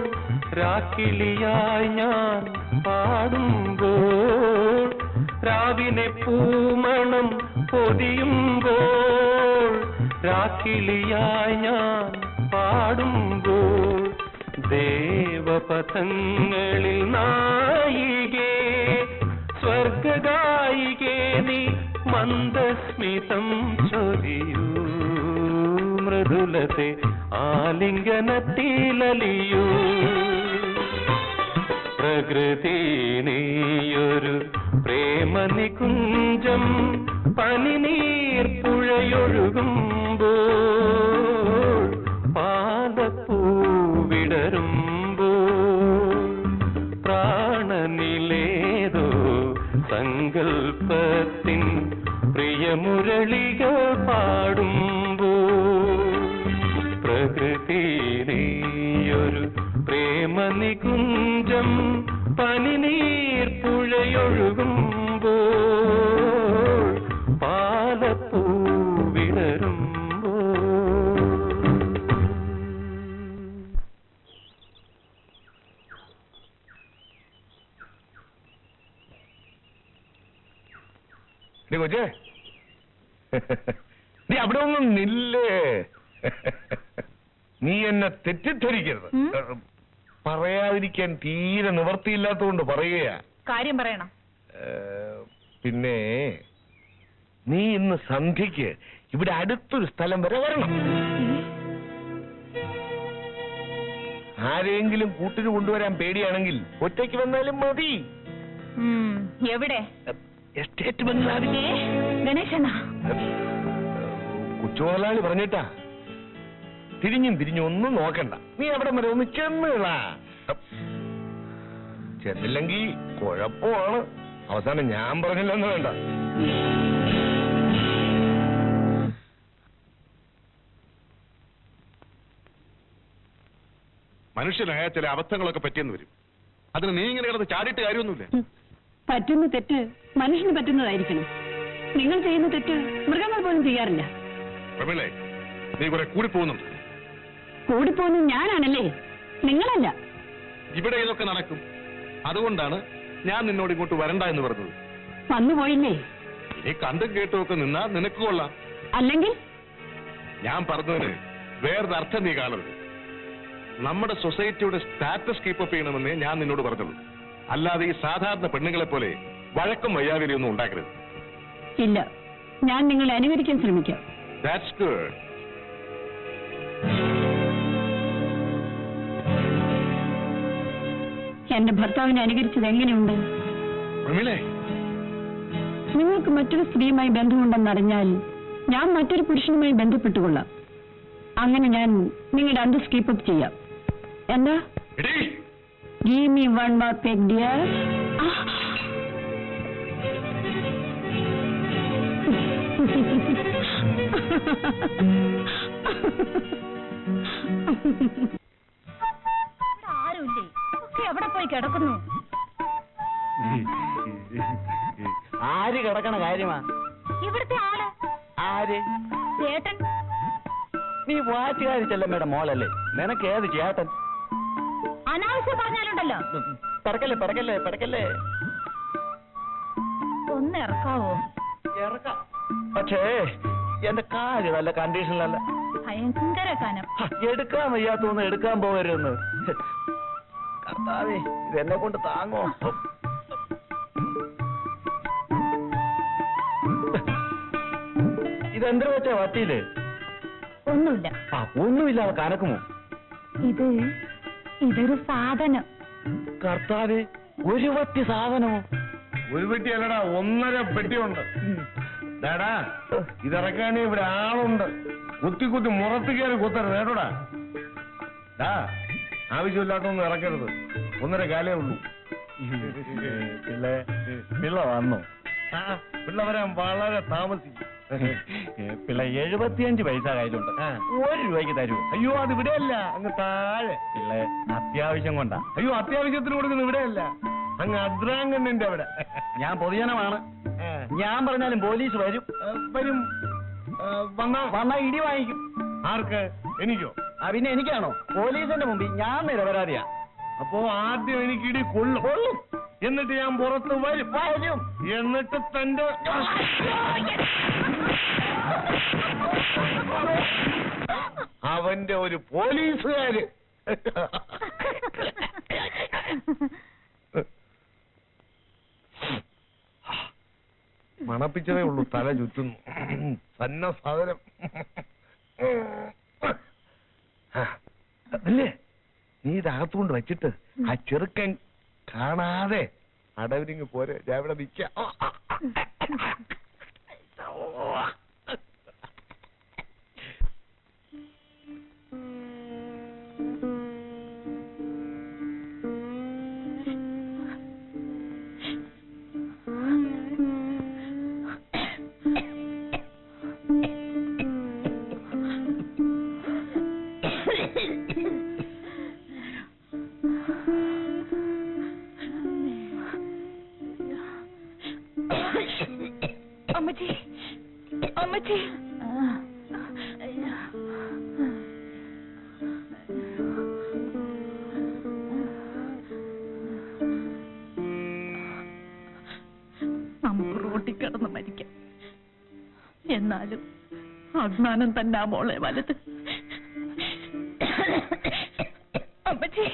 രാക്കിളിയായി ഞാൻ പാടുമ്പോൾ രാവിനെ പൂമണം പൊതിയുമ്പോൾ രാക്കിളിയായി ഞാൻ പാടുമ്പോൾ ദേവപഥങ്ങളിൽ നായികേ സ്വർഗായികേ നീ മന്ദസ്മിതം ചൊരിയൂ മൃദുലത്തെ ആലിംഗനത്തിലലിയൂ പ്രകൃതി നീയൊരു പ്രേമനികുഞ്ചം പനിനീർ പുഴയൊഴുകുമ്പോൾ പാദപ്പൂ വിടരുമ്പോൾ പ്രാണനിലേതോ സങ്കൽപ്പത്തിൻ പ്രിയമുരളികൾ പാടുമ്പോൾ പ്രകൃതി നീയൊരു പ്രേമനികുഞ്ചം പനിനീർ പുഴയൊഴുകുമ്പോൾ പാലപ്പൂ വിടരുമ്പോൾ കൊച്ചേ നീ അവിടെ ഒന്നും നില്ലേ നീ എന്നെ തെറ്റിദ്ധരിക്കരുത് പറയാതിരിക്കാൻ തീരെ നിവർത്തിയില്ലാത്തതുകൊണ്ട് പറയുകയാ കാര്യം പറയണം. പിന്നെ നീ ഇന്ന് സന്ധ്യക്ക് ഇവിടെ അടുത്തൊരു സ്ഥലം വരെ വരണം. ആരെങ്കിലും കൂട്ടിന് കൊണ്ടുവരാൻ പേടിയാണെങ്കിൽ ഒറ്റയ്ക്ക് വന്നാലും മതി. എവിടെ? എസ്റ്റേറ്റ് ബംഗ്ലാവിൽ. ഗണേശനാ കൊച്ചുമുതലാളി പറഞ്ഞിട്ടാ. തിരിഞ്ഞും തിരിഞ്ഞും ഒന്നും നോക്കണ്ട, നീ അവിടെ വരെ ഒന്ന് ചെന്നുകളാ. ചെന്നില്ലെങ്കിൽ കുഴപ്പമാണ്. അവസാനം ഞാൻ പറഞ്ഞില്ലെന്ന് വേണ്ട. മനുഷ്യനായ ചില അബദ്ധങ്ങളൊക്കെ പറ്റിയെന്ന് വരും. അതിന് നീ ഇങ്ങനെ കിടന്ന് ചാടിയിട്ട് കാര്യമൊന്നുമില്ല. പറ്റുന്ന തെറ്റ് മനുഷ്യന് പറ്റുന്നതായിരിക്കണം. നിങ്ങൾ ചെയ്യുന്ന തെറ്റ് മൃഗങ്ങൾ പോലും ചെയ്യാറില്ല. പ്രമീളേ, നീ കുറെ കൂടിപ്പോകുന്നുണ്ട്. കൂടിപ്പോകുന്നത് ഞാനാണല്ലേ, നിങ്ങളല്ല. ഇവിടെ ഇതൊക്കെ നടക്കും. അതുകൊണ്ടാണ് ഞാൻ നിന്നോട് ഇങ്ങോട്ട് വരണ്ട എന്ന് പറഞ്ഞത്. വന്നുപോയില്ലേ? നീ കണ്ടും കേട്ടും ഒക്കെ നിന്നാ നിനക്ക് കൊള്ളാം. അല്ലെങ്കിൽ ഞാൻ പറഞ്ഞതിന് വേറൊരു അർത്ഥം നീ കാണരുത്. നമ്മുടെ സൊസൈറ്റിയുടെ സ്റ്റാറ്റസ് കീപ്പപ്പ് ചെയ്യണമെന്നേ ഞാൻ നിന്നോട് പറഞ്ഞുള്ളൂ. അല്ലാതെ ഈ സാധാരണ പെണ്ണുങ്ങളെ പോലെ വഴക്കം വയ്യാവിലൊന്നും ഉണ്ടാക്കരുത്. ഇല്ല, ഞാൻ നിങ്ങളെ അനുകരിക്കാൻ ശ്രമിക്കാം. That's good. എന്റെ ഭർത്താവിനെ അനുകരിച്ചത് എങ്ങനെയുണ്ട്? പ്രമീളേ, നിങ്ങൾക്ക് മറ്റൊരു സ്ത്രീയുമായി ബന്ധമുണ്ടെന്നറിഞ്ഞാൽ ഞാൻ മറ്റൊരു പുരുഷനുമായി ബന്ധപ്പെട്ടുകൊള്ളാം. അങ്ങനെ ഞാൻ നിങ്ങളുടെ അന്തസ് കീപ്പപ്പ് ചെയ്യാം. എന്താ? Give me one more peg, dear. ആരുമില്ലേ? എവിടെ പോയി കിടക്കുന്നു? ആര് കിടക്കണ കാര്യമാ? ഇവിടുത്തെ ആള് ആര്? ചേട്ടൻ. നീ വാറ്റുകാരി ചെല്ലമ്മയുടെ മോളല്ലേ? നിനക്ക് ഏത് ചേട്ടൻ? അനാവശ്യം പറഞ്ഞാലുണ്ടല്ലോ. പിടക്കല്ലേ പിടക്കല്ലേ പിടക്കല്ലേ. ഒന്ന് ഇറക്കാവോ? ഇറക്കാം, പക്ഷേ എന്റെ കാല് നല്ല കണ്ടീഷനിലല്ല. ഭയങ്കര കനം. എടുക്കാൻ വയ്യാത്തൊന്ന് എടുക്കാൻ പോകരുതെന്ന്. കർത്താവേ, ഇതെന്നെ കൊണ്ട് താങ്ങോ? ഇതെന്തിനു വെച്ചാ വട്ടിയില്? ഒന്നുമില്ല. ഒന്നുമില്ലാതെ കനക്കുമോ? ഇതൊരു സാധനം. കർത്താവേ, ഒരു വട്ടി സാധനമോ? ഒരു പെട്ടി അല്ലടാ, 1.5 പെട്ടിയുണ്ട്. ഡാടാ, ഇതിറക്കാനേ ഇവിടെ ആളുണ്ട്. കുത്തി കുത്തി മുറത്ത് കയറി കുത്തരുത് കേട്ടോടാ. ഡാ, ആവശ്യമില്ലാത്തൊന്നും ഇറക്കരുത്. 1.5 കാലേ ഉള്ളൂ. പിള്ള വന്നു. പിള്ള വരാൻ വളരെ താമസിക്കും. പിള്ള 75 പൈസ കയ്യിലുണ്ട്. 1 രൂപയ്ക്ക് തരൂ. അയ്യോ, അത് ഇവിടെയല്ല, അങ്ങ് താഴെ. പിള്ള അത്യാവശ്യം കൊണ്ടാ. അയ്യോ, അത്യാവശ്യത്തിന് കൊടുക്കുന്ന ഇവിടെയല്ല, അങ്ങ് അദ്രാങ്കണ്ണന്റെ അവിടെ. ഞാൻ പൊതുജനമാണ്. ഞാൻ പറഞ്ഞാലും പോലീസ് വരും. വരും. വന്നാ ഇടി വാങ്ങിക്കും. ആർക്ക്? എനിക്കോ? പിന്നെ എനിക്കാണോ? പോലീസിന്റെ മുമ്പിൽ ഞാൻ നിരപരാധിയാ. അപ്പോ ആദ്യം എനിക്ക് ഇടി കൊള്ളും, എന്നിട്ട് ഞാൻ പുറത്ത് വരും. എന്നിട്ട് തന്റെ അവന്റെ ഒരു പോലീസുകാര് മണപ്പിച്ചതേ ഉള്ളൂ, തല ചുറ്റുന്നു. സന്ന സാധനം അല്ലേ? നീ ഇതകത്തുകൊണ്ട് വെച്ചിട്ട് ആ ചെറുക്കൻ കാണാതെ അടവിരിങ്ങ് പോരെ. ഞാൻ ഇവിടെ നിൽക്കാം. അമ്മച്ചി, അമ്മച്ചി. നമുക്ക് റോട്ടിൽ കിടന്ന് മരിക്കാം, എന്നാലും അജ്ഞാനം തന്നെ ആ മോളെ വലുത്. അമ്മച്ചി,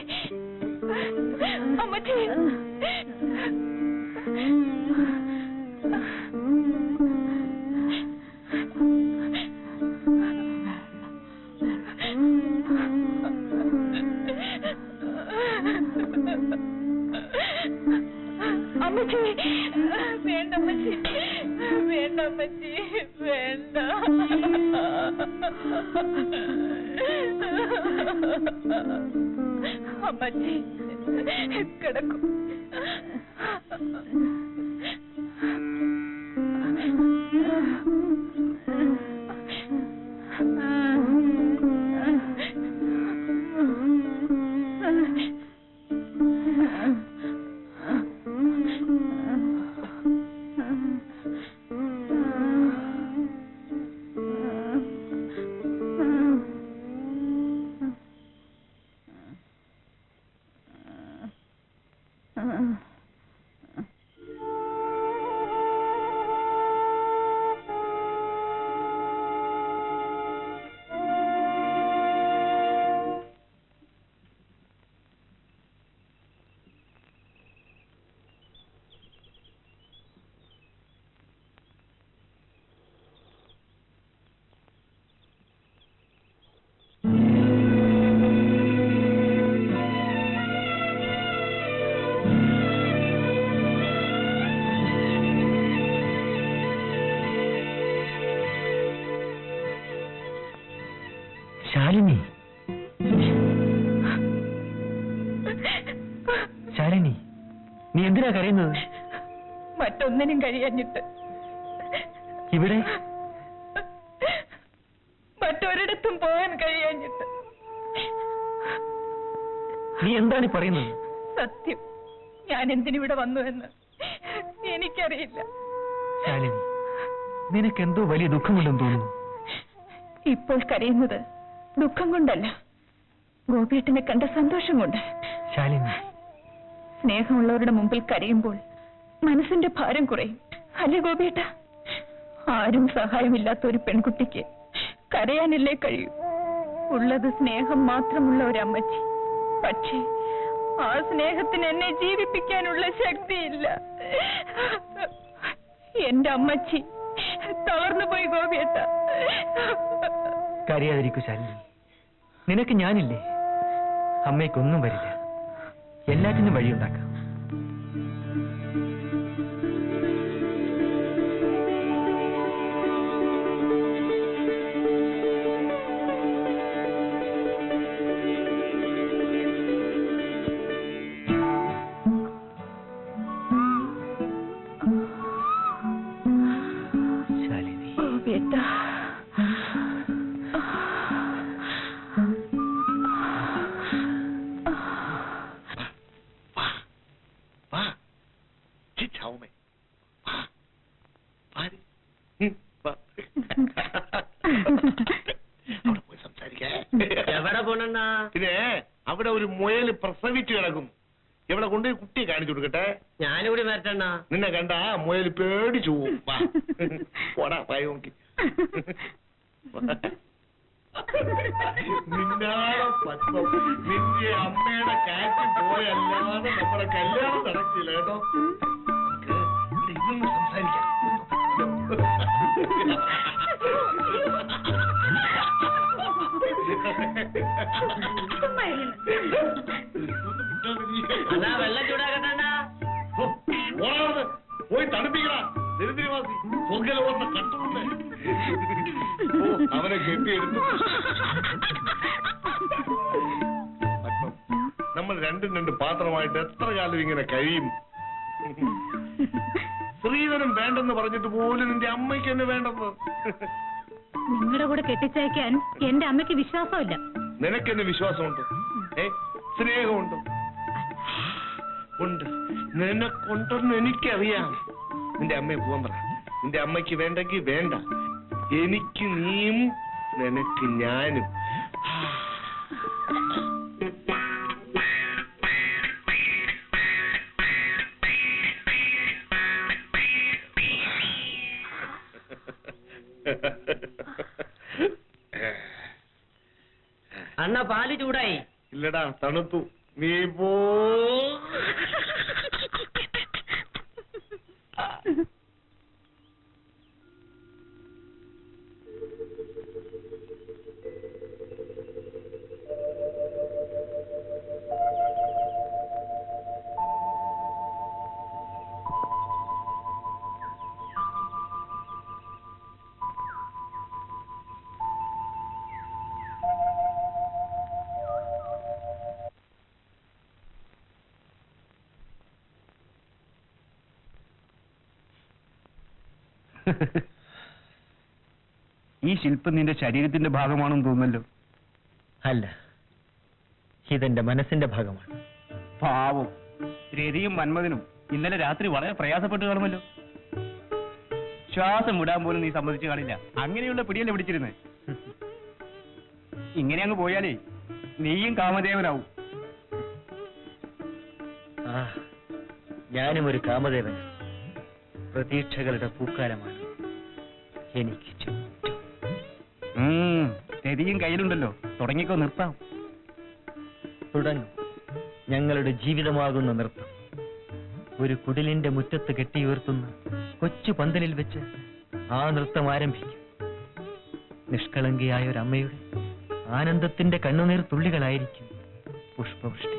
അമ്മച്ചി. അമ്മച്ചി, വേണ്ട അമ്മച്ചി, വേണ്ട അമ്മച്ചി, വേണ്ട. അമ്മച്ചി കിടക്കും. ശാലിനി, ശാലിനി, നീ എന്തിനാ കരയുന്നത്? മറ്റൊന്നിനും കഴിയാഞ്ഞിട്ട്. ഇവിടെ മറ്റൊരിടത്തും പോകാൻ കഴിയാഞ്ഞിട്ട്. നീ എന്താണ് പറയുന്നത്? സത്യം, ഞാൻ എന്തിനിവിടെ വന്നു എന്ന് എനിക്കറിയില്ല. ശാലിനി, നിനക്കെന്തോ വലിയ ദുഃഖമുണ്ടെന്ന് തോന്നുന്നു. ഇപ്പോൾ കരയുന്നത് ദുഃഖം കൊണ്ടല്ല, ഗോപിയേട്ടനെ കണ്ട സന്തോഷം കൊണ്ട്. ശാലിനി, സ്നേഹമുള്ളവരുടെ മുമ്പിൽ കരയുമ്പോൾ മനസ്സിന്റെ ഭാരം കുറയും. അല്ലേ ഗോപിയേട്ട? ആരും സഹായമില്ലാത്ത ഒരു പെൺകുട്ടിക്ക് കരയാനല്ലേ കഴിയൂ. ഉള്ളത് സ്നേഹം മാത്രമുള്ള ഒരമ്മച്ചി. പക്ഷേ ആ സ്നേഹത്തിന് എന്നെ ജീവിപ്പിക്കാനുള്ള ശക്തിയില്ല. എന്റെ അമ്മച്ചി തളർന്നു പോയി ഗോപിയേട്ട. കരയാതിരിക്കൂ ശാലിനി, നിനക്ക് ഞാനില്ലേ? അമ്മയ്ക്കൊന്നും വരില്ല, എല്ലാറ്റിനും വഴിയുണ്ടാക്കാം. എവിടെ പോണെന്നാ? പിന്നെ അവിടെ ഒരു മുയല് പ്രസവിച്ചു കിടക്കുന്നു. എവിടെ കൊണ്ടുപോയി കുട്ടിയെ കാണിച്ചു കൊടുക്കട്ടെ? ഞാനിവിടെ വരട്ടെണ്ണ. നിന്നെ കണ്ട മുയല് പേടിച്ചു പോവും. പോടാ പായ നോക്കി. നിന്നാളെ പത്മം, നിന്റെ അമ്മയുടെ കാറ്റ് പോയല്ലാതെ നമ്മുടെ കല്യാണം നടക്കില്ല കേട്ടോ. ഇതൊന്ന് സംസാരിക്കാം. വെള്ളം ചൂടാക്കട്ടെ. പോയി തണുപ്പിക്കടാ ദരിദ്രവാസി. സ്വർഗലോകത്തെ കണ്ടുകൊണ്ട് അവനെ കെട്ടിയെടുത്തു. നമ്മൾ രണ്ടും രണ്ട് പാത്രമായിട്ട് എത്ര കാലം ഇങ്ങനെ കഴിയും? സ്ത്രീധനം വേണ്ടെന്ന് പറഞ്ഞിട്ട് പോലും നിന്റെ അമ്മയ്ക്ക് എന്നെ വേണ്ടെന്ന്. നിങ്ങളുടെ കൂടെ കെട്ടിച്ചയക്കാൻ എന്റെ അമ്മയ്ക്ക് വിശ്വാസമില്ല. നിനക്കെന്നെ വിശ്വാസമുണ്ടോ? സ്നേഹമുണ്ടോ? ഉണ്ട്. നിനക്കുണ്ടെന്ന് എനിക്കറിയാം. നിന്റെ അമ്മയെ പോവാൻ പറ. നിന്റെ അമ്മയ്ക്ക് വേണ്ടെങ്കിൽ വേണ്ട. എനിക്ക് നീയും നിനക്ക് ഞാനും. അണ്ണ പാല് ചൂടായി. ഇല്ലടാ, തണുത്തു. നീ പോ. ഈ ശില്പം നിന്റെ ശരീരത്തിന്റെ ഭാഗമാണെന്ന് തോന്നുന്നല്ലോ. അല്ല, ഇതെന്റെ മനസ്സിന്റെ ഭാഗമാണ്. പാവം രതിയും മന്മഥനും ഇന്നലെ രാത്രി വളരെ പ്രയാസപ്പെട്ട് കാണുമല്ലോ. ശ്വാസം വിടാൻ പോലും നീ സമ്മതിച്ചു കാണില്ല. അങ്ങനെയുള്ള പിടിയല്ലേ പിടിച്ചിരുന്നത്. ഇങ്ങനെ അങ്ങ് പോയാലേ നീയും കാമദേവനാവും. ഞാനും ഒരു കാമദേവൻ. പ്രതീക്ഷകളുടെ പൂക്കാലമാണ് എനിക്ക് ചുറ്റും. രതിയും കയ്യിലുണ്ടല്ലോ. തുടങ്ങിക്കോ, നിർത്താം. തുടങ്ങും. ഞങ്ങളുടെ ജീവിതമാകുന്ന നൃത്തം ഒരു കുടിലിന്റെ മുറ്റത്ത് കെട്ടിയുയർത്തുന്ന കൊച്ചു പന്തലിൽ വെച്ച് ആ നൃത്തം ആരംഭിക്കും. നിഷ്കളങ്കിയായ ഒരമ്മയുടെ ആനന്ദത്തിന്റെ കണ്ണുനീർ തുള്ളികളായിരിക്കും പുഷ്പവൃഷ്ടി.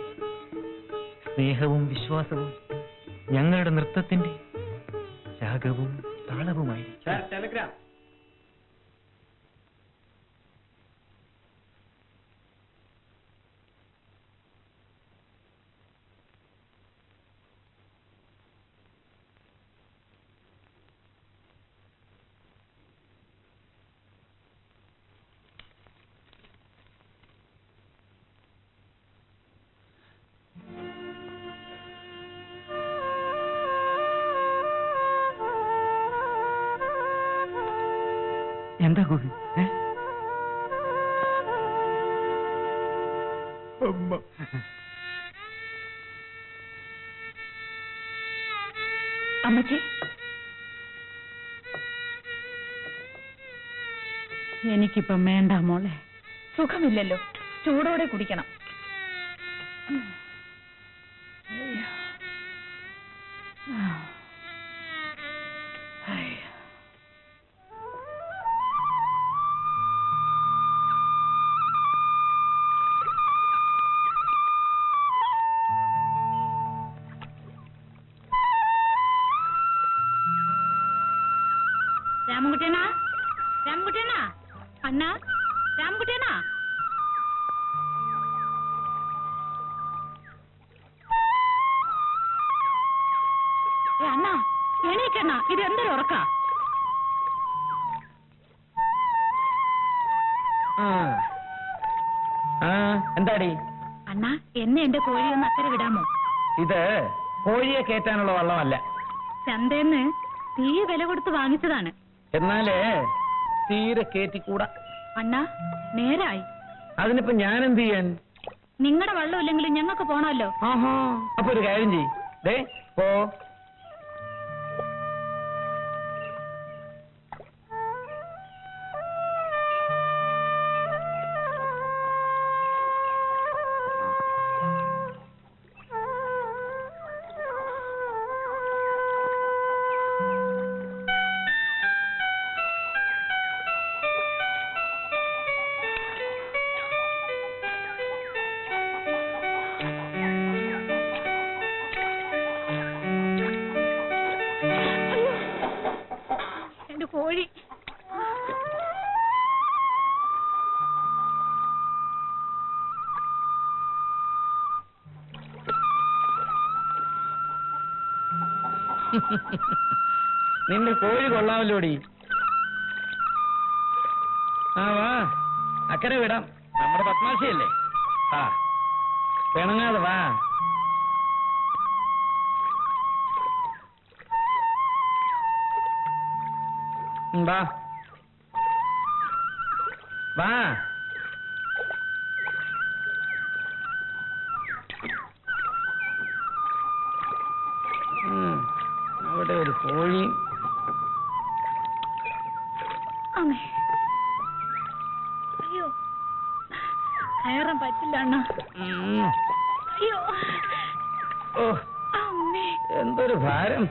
സ്നേഹവും വിശ്വാസവും ഞങ്ങളുടെ നൃത്തത്തിന്റെ രാഗവും താളവുമായിരിക്കും. എന്താ ഗോപി? അമ്മച്ചി, എനിക്കിപ്പം വേണ്ട മോളെ, സുഖമില്ലല്ലോ, ചൂടോടെ കുടിക്കണം. രാമൻകുട്ടിയണ്ണാ, രാമൻകുട്ടിയണ്ണാ, അണ്ണാ, രാമൻകുട്ടിയണ്ണാ. അണ്ണാ എണീക്കണ്ണ, ഇത് എന്തൊരു ഉറക്ക? എന്താടി? അണ്ണാ, എന്നെ എന്റെ കോഴി ഒന്ന് അക്കരെ വിടാമോ? ഇത് കോഴിയെ കയറ്റാനുള്ള വള്ളമല്ല, ചന്തേന്ന് തീ വില കൊടുത്ത് വാങ്ങിച്ചതാണ്. എന്നാലേ തീരെ കയറ്റിക്കൂടാ. അണ്ണാ, നേരായി. അതിനിപ്പോ ഞാൻ എന്ത് ചെയ്യാൻ? നിങ്ങളുടെ വള്ളം ഇല്ലെങ്കിലും ഞങ്ങൾക്ക് പോണല്ലോ. ആഹാ, അപ്പൊ ഒരു കാര്യം ചെയ്യ്, ദേ പോ. കോഴി നിന്റെ കോഴി കൊള്ളാമല്ലോടി. ആ വാ, അക്കരെ വിടാം, നമ്മുടെ പത്മാശയല്ലേ. ആ പിണങ്ങാതെ വാ. വാ വാ. അവിടെ ഒരു കോഴി. അയ്യോ, കയറാൻ പറ്റില്ല അണ്ണ. അയ്യോ, ഓ എന്തൊരു ഭാരം.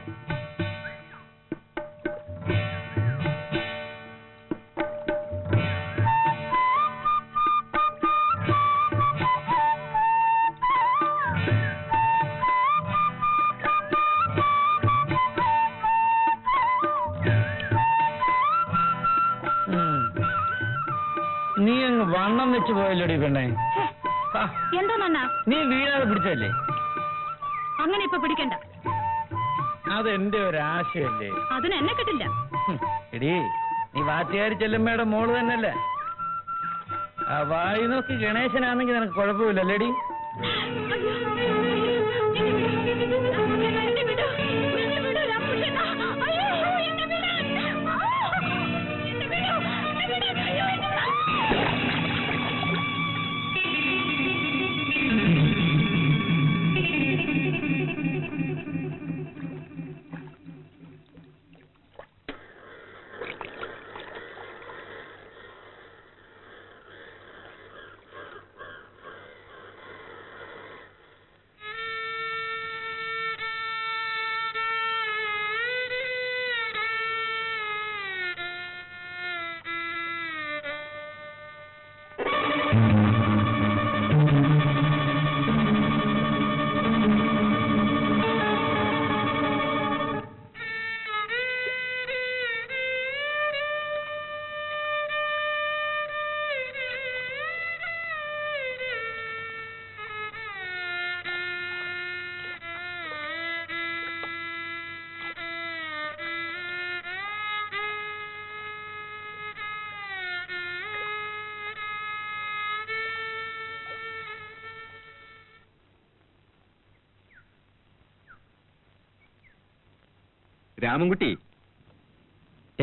നീ അങ്ങ് വണ്ണം വെച്ച് പോയല്ലോടി പെണ്ണേ. എന്താ നീ വീഴാതെ പിടിച്ചല്ലേ? അങ്ങനെ ഇപ്പൊ പിടിക്കണ്ട. അതെന്റെ ഒരാശയല്ലേ. അതിന് എന്നെ കിട്ടില്ല. എടീ, നീ വാറ്റുകാരി ചെല്ലുമ്മയുടെ മോള് തന്നെയല്ലേ? ആ വായി നോക്കി ഗണേശനാണെങ്കിൽ നിനക്ക് കുഴപ്പമില്ലല്ലേടി? രാമൻകുട്ടി,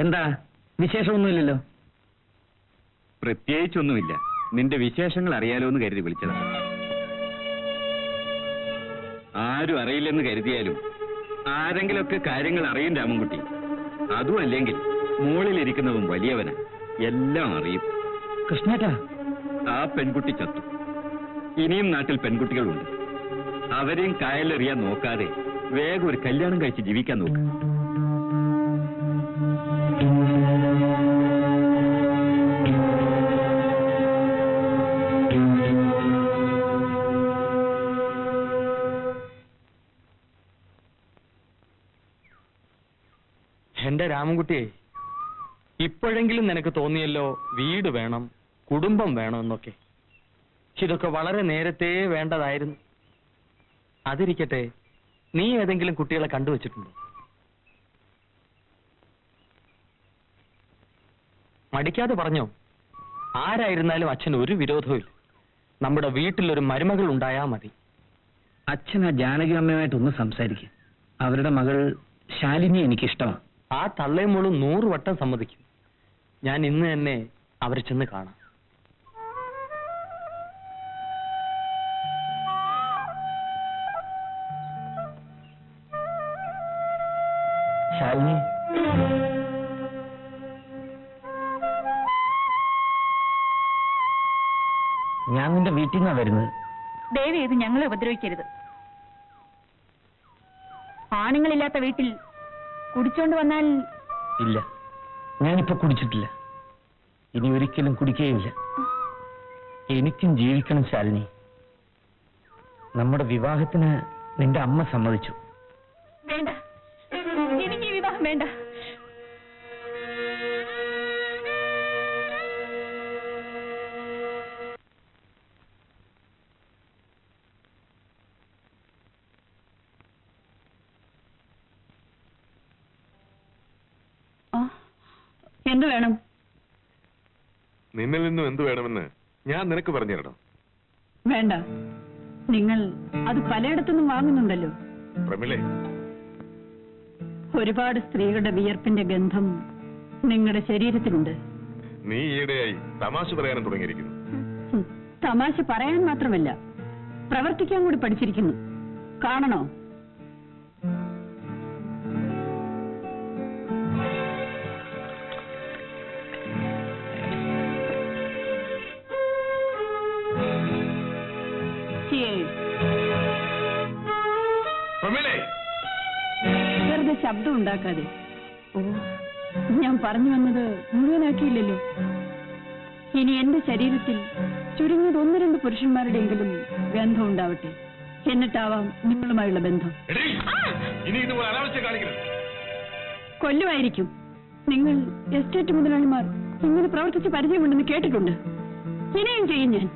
എന്താ വിശേഷമൊന്നുമില്ലല്ലോ? പ്രത്യേകിച്ചൊന്നുമില്ല. നിന്റെ വിശേഷങ്ങൾ അറിയാലോ എന്ന് കരുതി വിളിച്ചതാണ്. ആരും അറിയില്ലെന്ന് കരുതിയാലും ആരെങ്കിലൊക്കെ കാര്യങ്ങൾ അറിയും രാമൻകുട്ടി. അതും അല്ലെങ്കിൽ മുകളിലിരിക്കുന്നതും വലിയവനാ. എല്ലാം അറിയും. കൃഷ്ണേട്ടാ, ആ പെൺകുട്ടി ചത്തു. ഇനിയും നാട്ടിൽ പെൺകുട്ടികളുണ്ട്. അവരെയും കായലെറിയാൻ നോക്കാതെ വേഗം ഒരു കല്യാണം കഴിച്ച് ജീവിക്കാൻ നോക്ക്. എന്റെ രാമൻകുട്ടിയെ, ഇപ്പോഴെങ്കിലും നിനക്ക് തോന്നിയല്ലോ വീട് വേണം, കുടുംബം വേണം എന്നൊക്കെ. ഇതൊക്കെ വളരെ നേരത്തെ വേണ്ടതായിരുന്നു. അതിരിക്കട്ടെ, നീ ഏതെങ്കിലും കുട്ടികളെ കണ്ടുവച്ചിട്ടുണ്ടോ? മടിക്കാതെ പറഞ്ഞോ. ആരായിരുന്നാലും അച്ഛന് ഒരു വിരോധവും ഇല്ല. നമ്മുടെ വീട്ടിലൊരു മരുമകൾ ഉണ്ടായാ മതി. അച്ഛൻ ആ ജാനകി അമ്മയുമായിട്ടൊന്ന് സംസാരിക്കും. അവരുടെ മകൾ ശാലിനി എനിക്കിഷ്ടമാണ്. ആ തള്ളയും മോളും 100 വട്ടം സമ്മതിക്കും. ഞാൻ ഇന്ന് തന്നെ അവരെ ചെന്ന് കാണാം. ശാലിനി, ഞാൻ നിന്റെ വീട്ടിൽ നിന്നാ വരുന്നത്. ദയവ് ചെയ്ത് ഞങ്ങളെ ഉപദ്രവിക്കരുത്. ആണുങ്ങളില്ലാത്ത വീട്ടിൽ കുടിച്ചോണ്ട് വന്നാൽ ഇല്ല, ഞാനിപ്പോ കുടിച്ചിട്ടില്ല. ഇനി ഒരിക്കലും കുടിക്കുകയില്ല. എനിക്കും ജീവിക്കണം ശാലിനി. നമ്മുടെ വിവാഹത്തിന് നിന്റെ അമ്മ സമ്മതിച്ചു. വേണ്ട, എനിക്ക് ഈ വിവാഹം വേണ്ട. എന്ത് വേണം? നിന്നിൽ നിന്നും എന്ത് വേണമെന്ന് ഞാൻ നിനക്ക് പറഞ്ഞു തരണം. വേണ്ട, നിങ്ങൾ അത് പലയിടത്തുനിന്നും വാങ്ങുന്നുണ്ടല്ലോ. പ്രമിളേ, ഒരുപാട് സ്ത്രീകളുടെ വിയർപ്പിന്റെ ഗന്ധം നിങ്ങളുടെ ശരീരത്തിലുണ്ട്. നീ ഈയിടെയായി തമാശ പറയാനും തുടങ്ങിയിരിക്കുന്നു. തമാശ പറയാൻ മാത്രമല്ല, പ്രവർത്തിക്കാൻ കൂടി പഠിച്ചിരിക്കുന്നു. കാണണോ? വെറുതെ ശബ്ദം ഉണ്ടാക്കാതെ. ഓ, ഞാൻ പറഞ്ഞു വന്നത് മുഴുവനാക്കിയില്ലല്ലോ. ഇനി എന്റെ ശരീരത്തിൽ ചുരുങ്ങിയത് 1-2 പുരുഷന്മാരുടെയെങ്കിലും ബന്ധം ഉണ്ടാവട്ടെ. എന്നിട്ടാവാം നിങ്ങളുമായുള്ള ബന്ധം. കൊല്ലുമായിരിക്കും. നിങ്ങൾ എസ്റ്റേറ്റ് മുതലാളിമാർ ഇങ്ങനെ പ്രവർത്തിച്ച് പരിചയമുണ്ടെന്ന് കേട്ടിട്ടുണ്ട്. ഇനിയും ചെയ്യും ഞാൻ.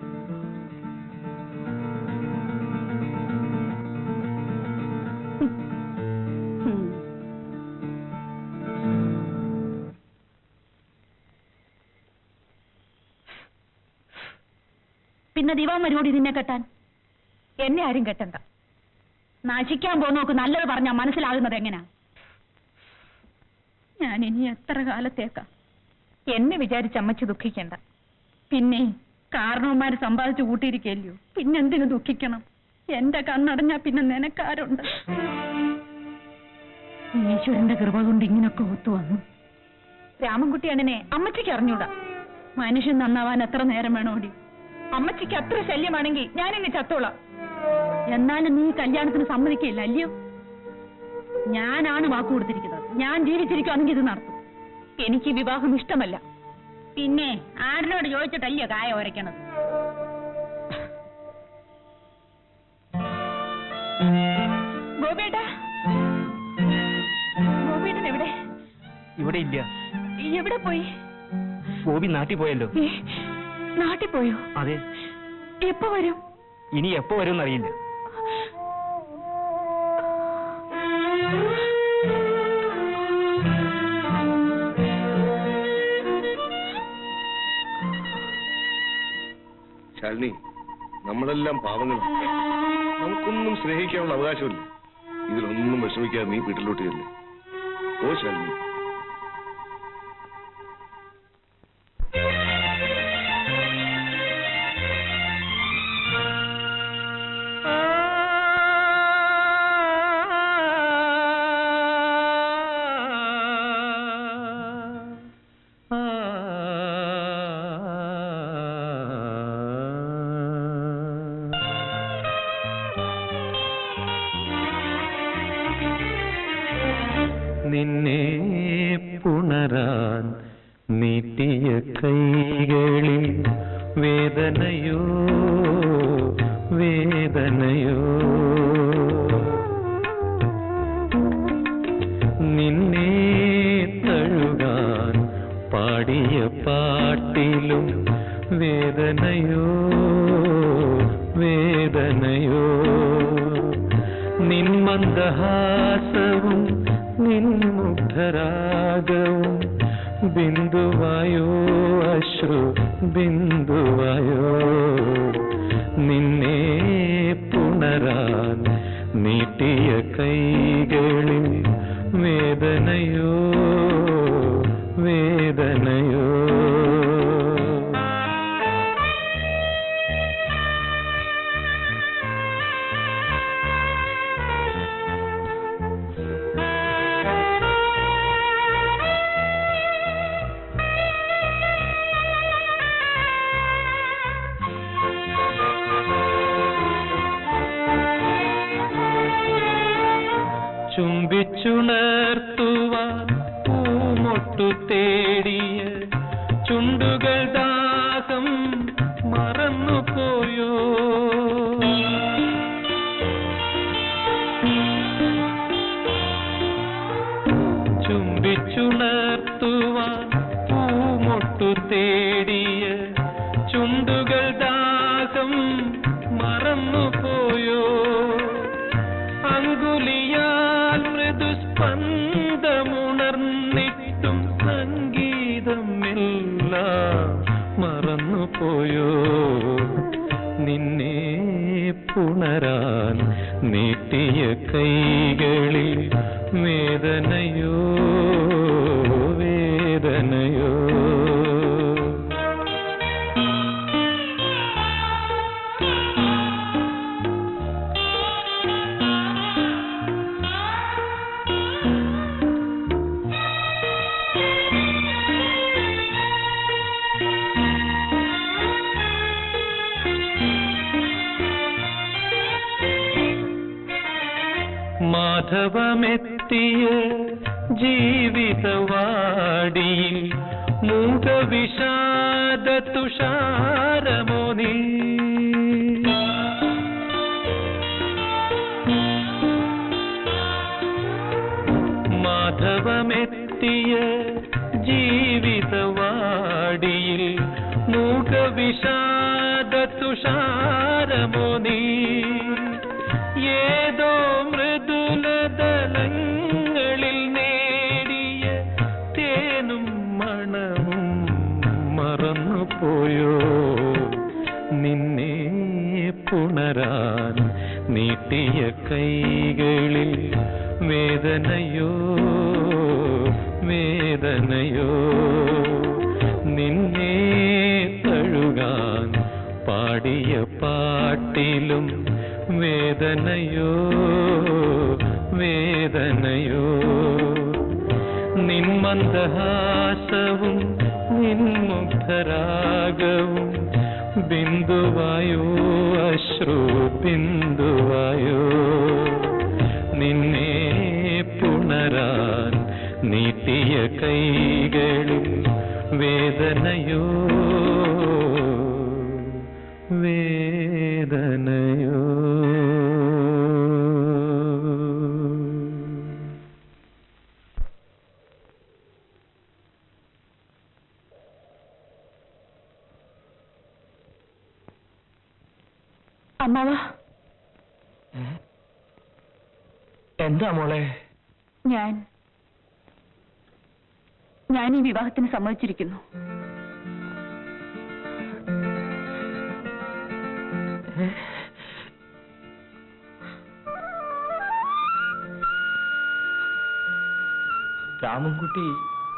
പിന്നെ ദിവാമരോട് ഇതിനെ കെട്ടാൻ? എന്നെ ആരും കെട്ടണ്ട. നശിക്കാൻ പോന്നോക്ക് നല്ലത് പറഞ്ഞാൽ മനസ്സിലാകുന്നത് എങ്ങനാ? ഞാൻ ഇനി എത്ര കാലത്തേക്കാ? എന്നെ വിചാരിച്ച് അമ്മച്ചി ദുഃഖിക്കണ്ട. പിന്നെ കാരണവന്മാര് സമ്പാദിച്ചു കൂട്ടിയിരിക്കല്ലോ, പിന്നെന്തിനു ദുഃഖിക്കണം? എന്റെ കണ്ണടഞ്ഞാ പിന്നെ നിനക്കാരുണ്ട്? ഈശ്വരന്റെ കൃപ കൊണ്ട് ഇങ്ങനൊക്കെ ഒത്തുവന്നു. രാമൻകുട്ടി അണ്ണനെ അമ്മച്ചിക്ക് അറിഞ്ഞൂടാ. മനുഷ്യൻ നന്നാവാൻ എത്ര നേരം വേണോടി? അമ്മച്ചിക്ക് അത്ര ശല്യമാണെങ്കിൽ ഞാനിങ്ങ് ചത്തോളാം. എന്നാലും നീ കല്യാണത്തിന് സമ്മതിക്കില്ല അല്ലയോ? ഞാനാണ് വാക്കു കൊടുത്തിരിക്കുന്നത്. ഞാൻ ജീവിച്ചിരിക്കുകയാണെങ്കിൽ ഇത് നടത്തും. എനിക്ക് വിവാഹം ഇഷ്ടമല്ല. പിന്നെ ആരിനോട് ചോദിച്ചിട്ടല്ലയോ കായ ഉരയ്ക്കണത്? ഗോപിയേട്ടാ, ഗോപിയേട്ടൻ എവിടെ? ഇവിടെ ഇല്ല. എവിടെ പോയി? ഗോപി നാട്ടിൽ പോയല്ലോ. നാട്ടിൽ പോയോ? അതെ. എപ്പോ വരും? ഇനി എപ്പോ വരും എന്നറിയില്ല. ശാലിനി, നമ്മളെല്ലാം പാവങ്ങളാണ്. നമുക്കൊന്നും സ്നേഹിക്കാനുള്ള അവകാശമില്ല. ഇതിലൊന്നും വിഷമിക്കാതെ നീ വീട്ടിലോട്ട് ചെല്ലേ. ഓ ശാലിനി. പുണരാൻ നീട്ടിയ കൈകളിൽ വേദനയോ വേദനയോ നിന്നെ തഴുകാൻ പാടിയ പാട്ടിലും വേദനയോ വേദനയോ നിൻ മന്ദഹാസവും നിൻ മുഗ്ധരാഗവും ബിന്ദുവായോ അശ്രു ബിന്ദുവായോ നിന്നെ പുണരാൻ നീട്ടിയ കൈകളിൽ വേദനയോ വേദനയോ ചുംബിച്ചുണർത്തുവാൻ പൂമൊട്ടു തേടിയ ചുണ്ടുകൾ ദാഹം മറന്നുപോയോ ചുംബിച്ചുണർത്തുവാൻ പൂമൊട്ടു തേടിയ ചുണ്ടുകൾ ദാഹം മറന്നുപോയോ അങ്കുലിയാൽ മൃദുസ്പന്ദമുണർന്നിട്ടും സംഗീതമെല്ലാം മറന്നുപോയോ നിന്നെ പുണരാൻ നീട്ടിയ കൈകളിൽ വേദനയോ വേദനയോ മാധവമെത്തിയ ജീവിതവാടിയിൽ മൂകവിഷാദ തുഷാരമോ നീ മാധവമെത്തിയ ജീവിതവാടിയിൽ മൂകവിഷാദ തുഷാരമോ നീ ഏതോ മൃദുലതലങ്ങളിൽ നേടിയ തേനും മണവും മറന്നുപോയോ നിന്നെ പുണരാൻ നീട്ടിയ കൈകളിൽ വേദനയോ വേദനയോ നിന്നെ തഴുകാൻ പാടിയ പാട്ടിലും വേദനയോ വേദനയോ നിൻ മന്ദഹാസവും നിൻ മുഗ്ധരാഗവും ബിന്ദുവായോ അശ്രു ബിന്ദുവായോ നിന്നെ പുണരാൻ നീട്ടിയ കൈകളിൽ വേദനയോ വേദനയോ അമ്മാവാ എന്താ മോളെ ഞാൻ ഈ വിവാഹത്തിന് സമ്മതിച്ചിരിക്കുന്നു. രാമൻകുട്ടി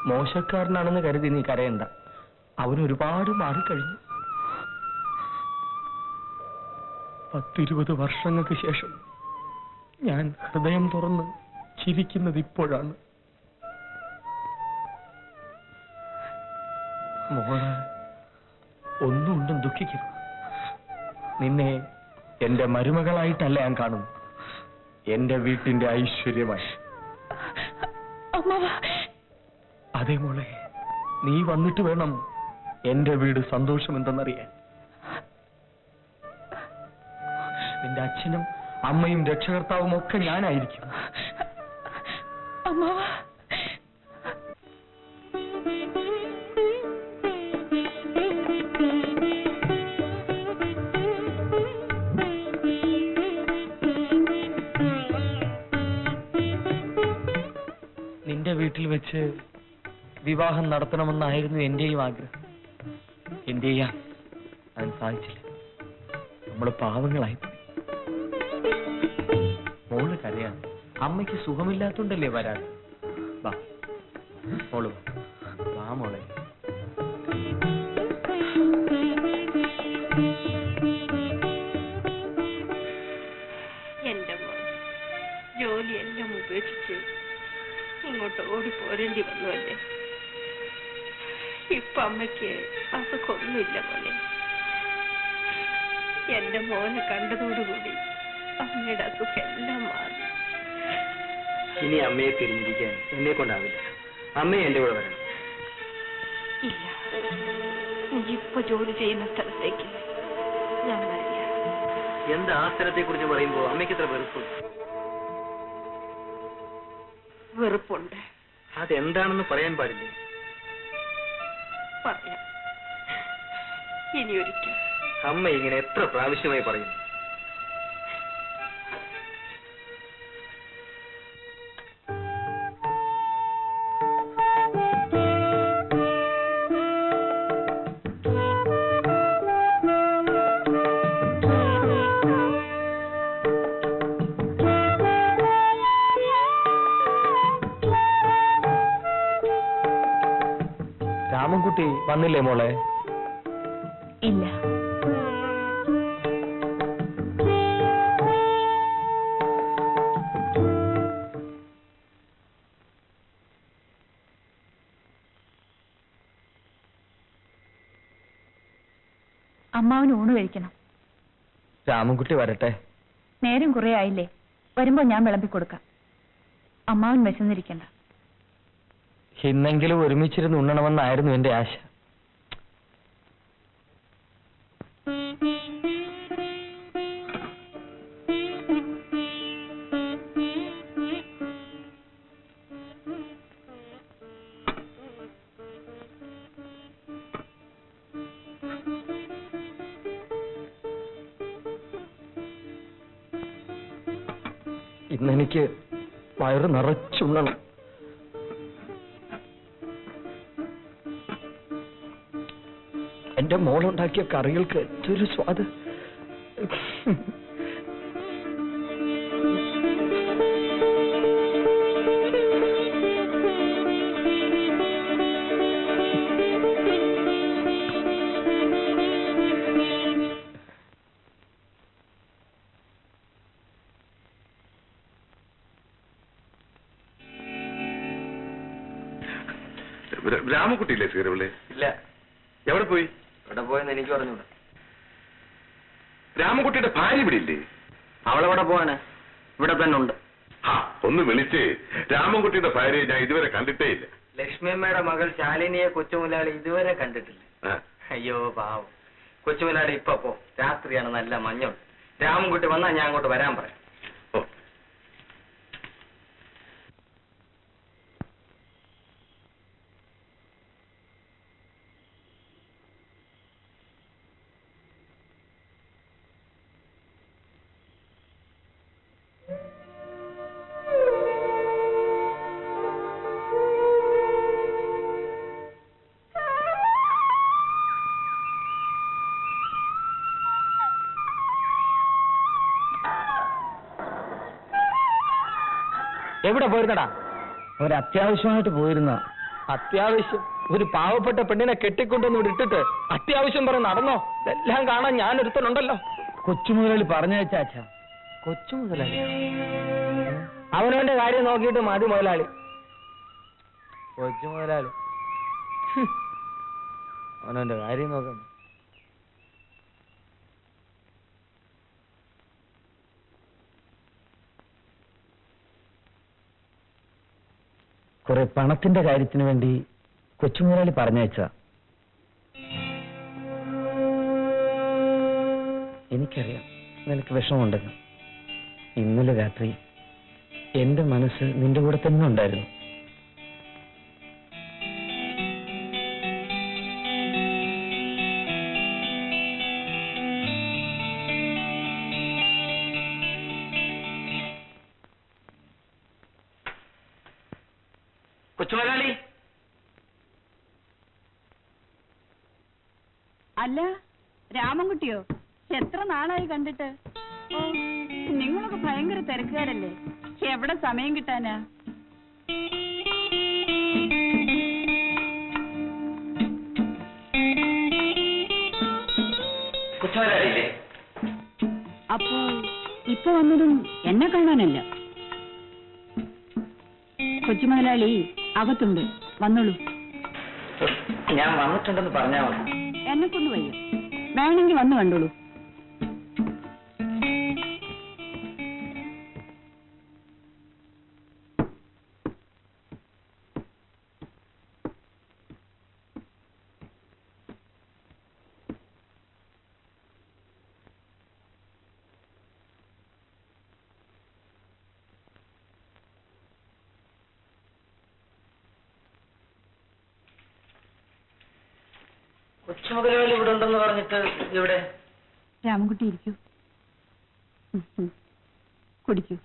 മോശക്കാരനാണെന്ന് കരുതി നീ കരയണ്ട. അവൻ ഒരുപാട് മാറിക്കഴിഞ്ഞു. 10-20 വർഷങ്ങൾക്ക് ശേഷം ഞാൻ ഹൃദയം തുറന്ന് ചിരിക്കുന്നത് ഇപ്പോഴാണ്. മോള് ഒന്നുകൊണ്ടും ദുഃഖിക്കരുത്. നിന്നെ എന്റെ മരുമകളായിട്ടല്ല ഞാൻ കാണുന്നു, എന്റെ വീട്ടിന്റെ ഐശ്വര്യമായി. അതെ മോളെ, നീ വന്നിട്ട് വേണം എന്റെ വീട് സന്തോഷം എന്തെന്നറിയാൻ. നിന്റെ അച്ഛനും അമ്മയും രക്ഷകർത്താവും ഒക്കെ ഞാനായിരിക്കും. അമ്മാവ, നിന്റെ വീട്ടിൽ വെച്ച് വിവാഹം നടത്തണമെന്നായിരുന്നു എന്റെയും ആഗ്രഹം. എന്ത് ചെയ്യാൻ, അതിന് സാധിച്ചില്ല. നമ്മൾ പാവങ്ങളായി. മോള് കരയാണ്. അമ്മയ്ക്ക് സുഖമില്ലാത്തോണ്ടല്ലേ വരാൻ. വാ മോള് വാ മോളെ. എന്റെ മോൻ ജോലിയെല്ലാം ഉപേക്ഷിച്ച് ഇങ്ങോട്ട് ഓടിപ്പോരേണ്ടി വന്നുവല്ലേ. ഇപ്പൊ അമ്മയ്ക്ക് അസുഖമൊന്നുമില്ല മോനെ. എന്റെ മോനെ കണ്ടതോടുകൂടി അമ്മയുടെ അസുഖം എല്ലാം മാറി. ഇനി അമ്മയെ തിരിഞ്ഞിരിക്കാൻ എന്നെ കൊണ്ടാവില്ല. അമ്മയെ എന്റെ കൂടെ വരണം. ഇല്ല, നീ ഇപ്പൊ ജോലി ചെയ്യുന്ന സ്ഥലത്തേക്ക് ഞാൻ വരില്ല. എന്താ ആ സ്ഥലത്തെ കുറിച്ച് പറയുമ്പോ അമ്മയ്ക്ക് ഇത്ര വെറുപ്പ്? വെറുപ്പുണ്ട്. അതെന്താണെന്ന് പറയാൻ പാടില്ലേ? പറയാം, ഇനി ഒരിക്കൽ. അമ്മ ഇങ്ങനെ എത്ര പ്രാവശ്യമായി പറയുന്നു? രാമൻകുട്ടി വന്നില്ലേ മോളെ? ഇല്ല. അമ്മാവന് ഊണ് കഴിക്കണം. രാമൻകുട്ടി വരട്ടെ. നേരം കുറെ ആയില്ലേ, വരുമ്പോ ഞാൻ വിളമ്പിക്കൊടുക്കാം. അമ്മാവൻ വിശന്നിരിക്കണ്ട. ഇന്നെങ്കിലും ഒരുമിച്ചിരുന്ന് ഉണ്ണണമെന്നായിരുന്നു എന്റെ ആശ. ഇന്നെനിക്ക് വയറ് നിറച്ചുണ്ണണം. എന്റെ മോളുണ്ടാക്കിയ കറികൾക്ക് എന്തൊരു സ്വാദ്. രാമക്കുട്ടിയില്ലേ സീരവിളെ? ഇല്ല. എവിടെ പോയി? എവിടെ പോയെന്ന് എനിക്ക് പറഞ്ഞൂടാ. രാമക്കുട്ടിയുടെ ഭാര്യ ഇവിടെ ഇല്ലേ? അവളെവിടെ പോവാന്? ഇവിടെ തന്നെ ഉണ്ട്. ഒന്ന് വിളിച്ച്. രാമൻകുട്ടിയുടെ ഭാര്യയെ ഞാൻ ഇതുവരെ കണ്ടിട്ടേ ഇല്ല. ലക്ഷ്മിയമ്മയുടെ മകൾ ശാലിനിയെ കൊച്ചുമുലാളി ഇതുവരെ കണ്ടിട്ടില്ല. അയ്യോ പാവം. കൊച്ചുമുലാളി ഇപ്പൊ പോ, രാത്രിയാണ്, നല്ല മഞ്ഞുണ്ട്. രാമൻകുട്ടി വന്നാ ഞാൻ അങ്ങോട്ട് വരാൻ പറയാം. എവിടെ പോയിരുന്നടാ? ഒരു അത്യാവശ്യമായിട്ട് പോയിരുന്ന. അത്യാവശ്യം? ഒരു പാവപ്പെട്ട പെണ്ണിനെ കെട്ടിക്കൊണ്ടൊന്ന് ഇവിടെ ഇട്ടിട്ട് അത്യാവശ്യം പറഞ്ഞ് നടന്നോ? ഇതെല്ലാം കാണാൻ ഞാനൊരുത്തനുണ്ടല്ലോ. കൊച്ചുമുതലാളി പറഞ്ഞയച്ച അച്ഛാ. കൊച്ചു മുതലാളി? അവനവന്റെ കാര്യം നോക്കിയിട്ട് മതി മുതലാളി. കൊച്ചു മുതലാളി അവനവന്റെ കാര്യം നോക്കണം. കുറെ പണത്തിന്റെ കാര്യത്തിന് വേണ്ടി കൊച്ചുമുതലാളി പറഞ്ഞയച്ച. എനിക്കറിയാം നിനക്ക് വിഷമമുണ്ടെന്ന്. ഇന്നലെ രാത്രി എന്റെ മനസ്സ് നിന്റെ കൂടെ തന്നെ ഉണ്ടായിരുന്നു. കൊച്ചുമുതലാളി, അല്ല രാമൻകുട്ടിയോ? എത്ര നാളായി കണ്ടിട്ട്. ഓ, നിങ്ങളൊക്കെ ഭയങ്കര തിരക്കുകാരല്ലേ, എവിടെ സമയം കിട്ടാനാ? കൊച്ചുമുതലാളിയില്ലേ? അപ്പോ ഇപ്പൊ വന്നതും എന്നെ കാണാനല്ല. കൊച്ചുമുതലാളി അകത്തുണ്ട്, വന്നോളൂ. ഞാൻ വന്നിട്ടുണ്ടെന്ന് പറഞ്ഞാ മതി. എന്നെ കൊണ്ട് വയ്യ, വേണമെങ്കിൽ വന്ന് കണ്ടോളൂ. കൊച്ചുമുതലാളി ഇവിടെ ഉണ്ടെന്ന് പറഞ്ഞിട്ട് ഇവിടെ. രാമൻകുട്ടി ഇരിക്കൂ, കുടിക്കൂ.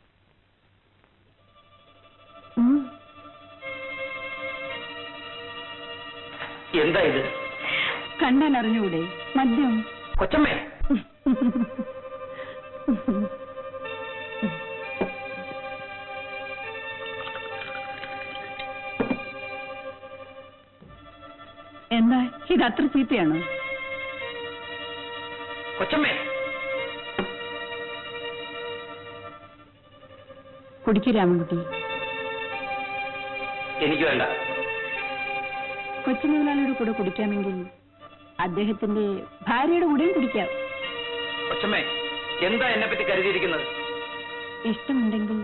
എന്താ ഇത്? കണ്ടാൽ അറിഞ്ഞൂടെ? മദ്യം. കൊച്ചമ്മേ, എന്താ ഇത് അത്ര ചീത്തയാണോ? കൊച്ചമ്മേ, കുടിക്കൂ രാമൻകുട്ടി. എനിക്ക് വേണ്ട. കൊച്ചുമുതലാളിയുടെ കൂടെ കുടിക്കാമെങ്കിൽ അദ്ദേഹത്തിന്റെ ഭാര്യയുടെ കൂടെയും കുടിക്കാം. കൊച്ചമ്മേ, എന്താ എന്നെ പറ്റി കരുതിയിരിക്കുന്നത്? ഇഷ്ടമുണ്ടെങ്കിൽ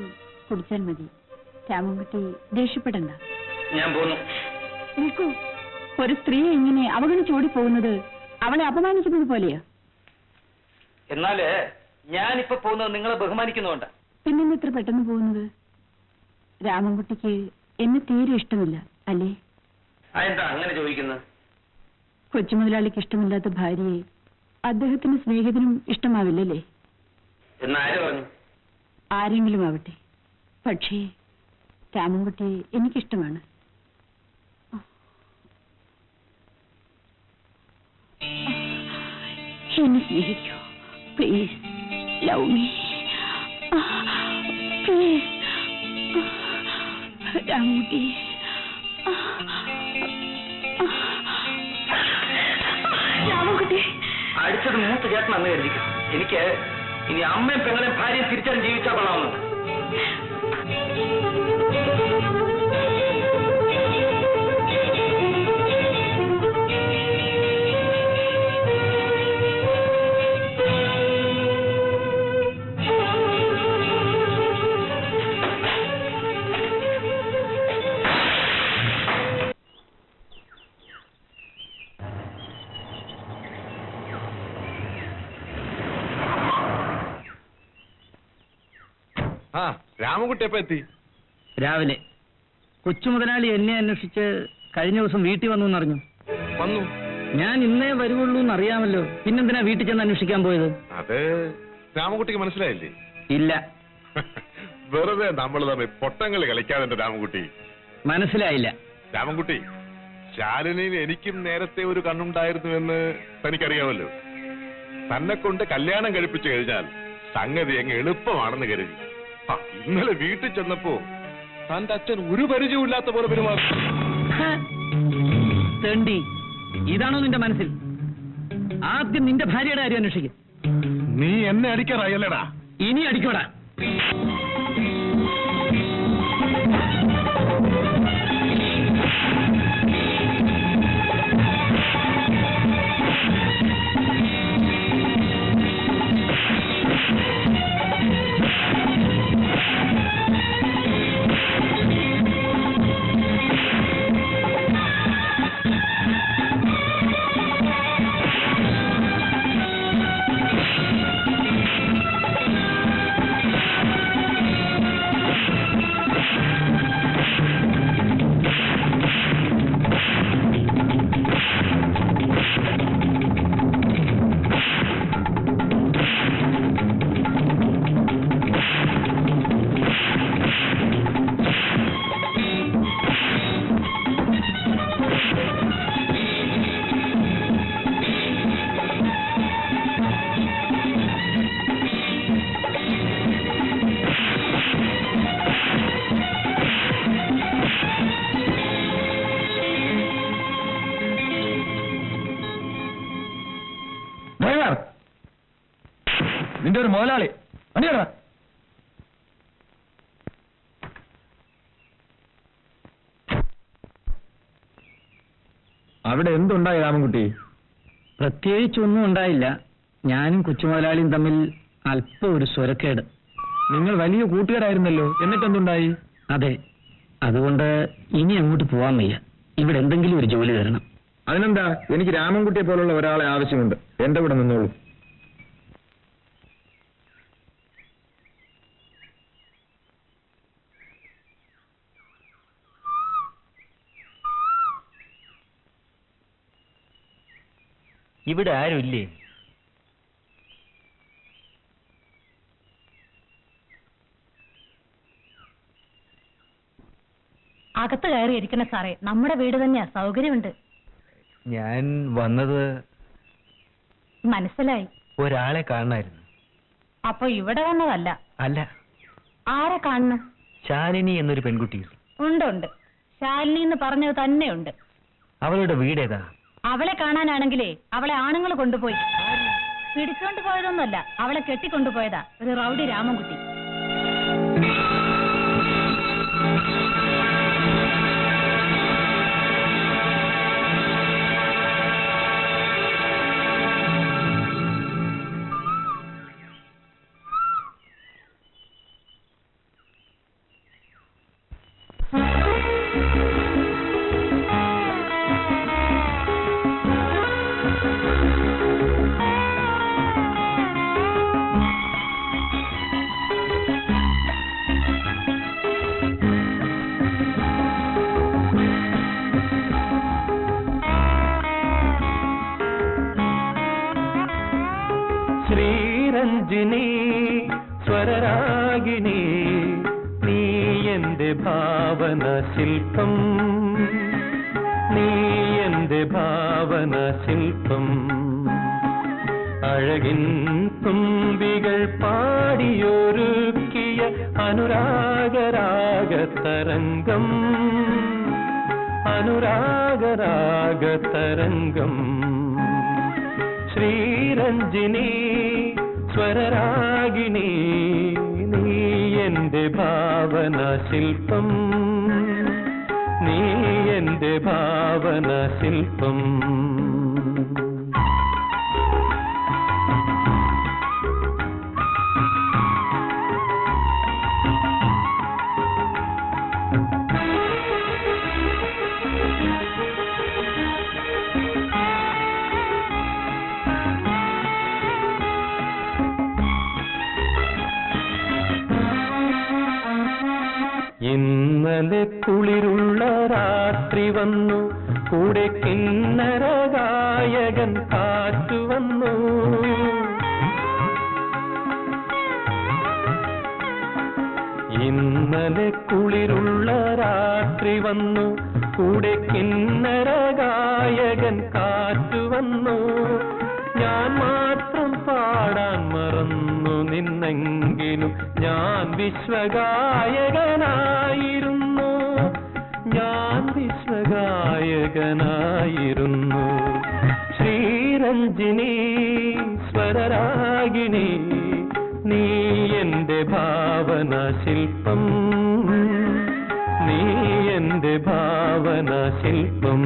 കുടിച്ചാൽ മതി. രാമൻകുട്ടി ദേഷ്യപ്പെടണ്ട. ഞാൻ പോന്നു. നിൽക്കൂ. ഒരു സ്ത്രീയെ ഇങ്ങനെ അവഗണിച്ചോടി പോകുന്നത് അവളെ അപമാനിക്കുന്നത് പോലെയാ. എന്നാല് ഞാനിപ്പോ പോകുന്നത് നിങ്ങളെ ബഹുമാനിക്കുന്നുണ്ട്. പിന്നെന്ന് ഇത്ര പെട്ടെന്ന് പോകുന്നത്? രാമൻകുട്ടിക്ക് എന്നെ തീരെ ഇഷ്ടമില്ല അല്ലേ? അതെന്താ അങ്ങനെ ചോദിക്കുന്നത്? കൊച്ചുമുതലാളിക്ക് ഇഷ്ടമില്ലാത്ത ഭാര്യയെ അദ്ദേഹത്തിന്റെ സ്നേഹിതനും ഇഷ്ടമാവില്ലല്ലേ? എന്നാര് പറഞ്ഞു? ആരെങ്കിലും ആവട്ടെ, പക്ഷേ രാമൻകുട്ടി എനിക്കിഷ്ടമാണ്. എന്നെ സ്നേഹിക്കൂ, please love me, please Ramankutty. Ramankutty അടിച്ചത് മൂത്ത് ചേട്ടൻ അന്ന് കരുതിക്കും. എനിക്ക് ഇനി അമ്മയും പെങ്ങളെയും ഭാര്യയും തിരിച്ചാൽ ജീവിച്ചാൽ കൊള്ളാമെന്നുണ്ട്. ആ, രാമൻകുട്ടി എപ്പോ എത്തി? രാവിലെ. കൊച്ചുമുതലാളി എന്നെ അന്വേഷിച്ച് കഴിഞ്ഞ ദിവസം വീട്ടിൽ വന്നു എന്നറിഞ്ഞു. വന്നു. ഞാൻ ഇന്നേ വരുവുള്ളൂ എന്നറിയാമല്ലോ, പിന്നെന്തിനാ വീട്ടിൽ ചെന്ന് അന്വേഷിക്കാൻ പോയത്? അത് രാമൻകുട്ടിക്ക് മനസ്സിലായില്ലേ? ഇല്ല. വെറുതെ നമ്മൾ തമ്മിൽ പൊട്ടങ്ങള് കളിക്കാതെ രാമൻകുട്ടി. മനസ്സിലായില്ല. രാമൻകുട്ടി, ശാലിനിയിൽ എനിക്കും നേരത്തെ ഒരു കണ്ണുണ്ടായിരുന്നുവെന്ന് തനിക്കറിയാമല്ലോ. തന്നെ കൊണ്ട് കല്യാണം കഴിപ്പിച്ചു കഴിഞ്ഞാൽ സംഗതി അങ്ങ് എളുപ്പമാണെന്ന് കരുതി. ഇന്നലെ വീട്ടിൽ ചെന്നപ്പോ തന്റെ അച്ഛൻ ഒരു പരിചയമില്ലാത്ത പോലെ പെരുമാറി. തെണ്ടി, ഇതാണോ നിന്റെ മനസ്സിൽ? ആദ്യം നിന്റെ ഭാര്യയുടെ കാര്യം അന്വേഷിക്കും. നീ എന്നെ അടിക്കാറായല്ലേടാ? ഇനി അടിക്കോടാ. നിന്റെ ഒരു മുതലാളി. വണ്ടി കയറാ. അവിടെ എന്തുണ്ടായി രാമൻകുട്ടി? പ്രത്യേകിച്ചൊന്നും ഉണ്ടായില്ല. ഞാനും കൊച്ചുമുതലാളിയും തമ്മിൽ അല്പം ഒരു സ്വരക്കേട്. നിങ്ങൾ വലിയ കൂട്ടുകാരായിരുന്നല്ലോ, എന്നിട്ടെന്തുണ്ടായി? അതെ, അതുകൊണ്ട് ഇനി അങ്ങോട്ട് പോവാൻ വയ്യ. ഇവിടെ എന്തെങ്കിലും ഒരു ജോലി തരണം. അതിനെന്താ, എനിക്ക് രാമൻകുട്ടിയെ പോലുള്ള ഒരാളെ ആവശ്യമുണ്ട്. എന്റെ കൂടെ നിന്നോളൂ. ഇവിടെ ആരുമില്ലേ? അകത്ത് കയറിയിരിക്കണ സാറേ, നമ്മുടെ വീട് തന്നെയാ, സൗകര്യമുണ്ട്. ഞാൻ വന്നത് മനസ്സിലായി. ഒരാളെ കാണണമായിരുന്നു. അപ്പൊ ഇവിടെ വന്നതല്ല? അല്ല. ആരെ കാണണം? ശാലിനി എന്നൊരു പെൺകുട്ടി. ഉണ്ട്. ശാലിനി എന്ന് പറഞ്ഞത് തന്നെയുണ്ട്. അവളുടെ വീടേതാ? അവളെ കാണാനാണെങ്കിലേ അവളെ ആണുങ്ങൾ കൊണ്ടുപോയി. പിടിച്ചോണ്ട് പോയതൊന്നുമല്ല, അവളെ കെട്ടിക്കൊണ്ടുപോയതാ ഒരു റൗഡി രാമൻകുട്ടി. ശ്രീരഞ്ജിനി സ്വരരാഗിണി നീ എന്റെ ഭാവന ശില്പം, നീ എന്റെ ഭാവന ശില്പം. അഴകിൻ തുമ്പികൾ പാടിയൊരുക്കിയ അനുരാഗരാഗതരംഗം, അനുരാഗരാഗതരംഗം. ശ്രീരഞ്ജിനി സ്വരരാഗിണി നീ എന്റെ ഭാവന ശില്പം, നീ എന്റെ ഭാവന ശില്പം. ഇന്നലെ കുളിരുള്ള രാത്രി വന്നു, കൂടെ കിന്നര ഗായകൻ കാറ്റു വന്നു. ഇന്നലെ കുളിരുള്ള രാത്രി വന്നു, കൂടെ കിന്നര ഗായകൻ കാറ്റു വന്നു. ഞാൻ മാത്രം പാടാൻ മറന്നു നിന്നെങ്കിലും ഞാൻ വിശ്വഗായകനായിരുന്നു, ഞാൻ വിശ്വഗായകനായിരുന്നു. ശ്രീരഞ്ജിനി സ്വരരാഗിണി നീ എന്റെ ഭാവന ശില്പം, നീ എന്റെ ഭാവന ശില്പം.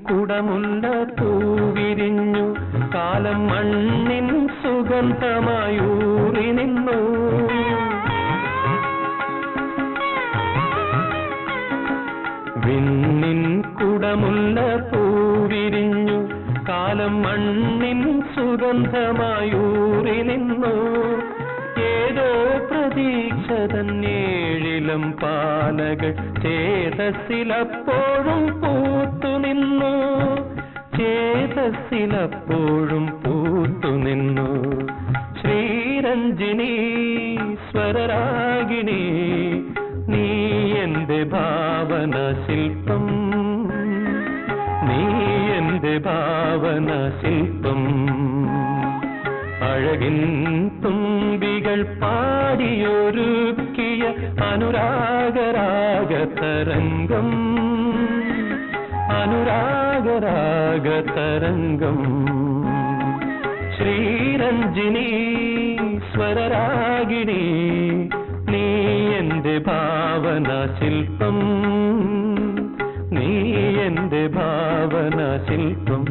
കുടമുല്ല തൂവിരിഞ്ഞു, കാലം മണ്ണിൻ സുഗന്ധമായൂറി നിന്നു. വിണ്ണിൻ കുടമുല്ല തൂവിരിഞ്ഞു, കാലം മണ്ണിൻ സുഗന്ധമായൂറി നിന്നു. ഏതോ പ്രതീക്ഷതന്നേഴിലും പാലകൾ ചേതസ്സിലപ്പോഴും പൂത്തുനിന്നു, ചേതസ്സിലപ്പോഴും പൂത്തുനിന്നു. ശ്രീരഞ്ജിനി സ്വരരാഗിണി നീ എന്റെ ഭാവന ശില്പം, നീ എന്റെ ഭാവന ശില്പം. അഴകിൻ തുമ്പികൾ പാടിയൊരുക്കിയ അനുരാഗരാഗതരംഗം, അനുരാഗരാഗതരംഗം. ശ്രീരഞ്ജിനി സ്വരരാഗിണി, നീ എന്റെ ഭാവന ശില്പം, നീ എന്റെ ഭാവന ശില്പം.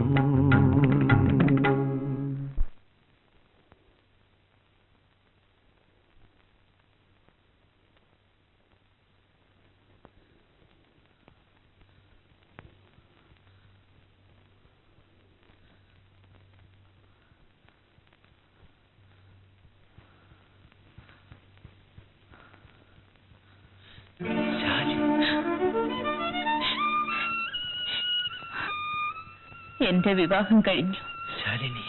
എന്റെ വിവാഹം കഴിഞ്ഞു ശാലിനി.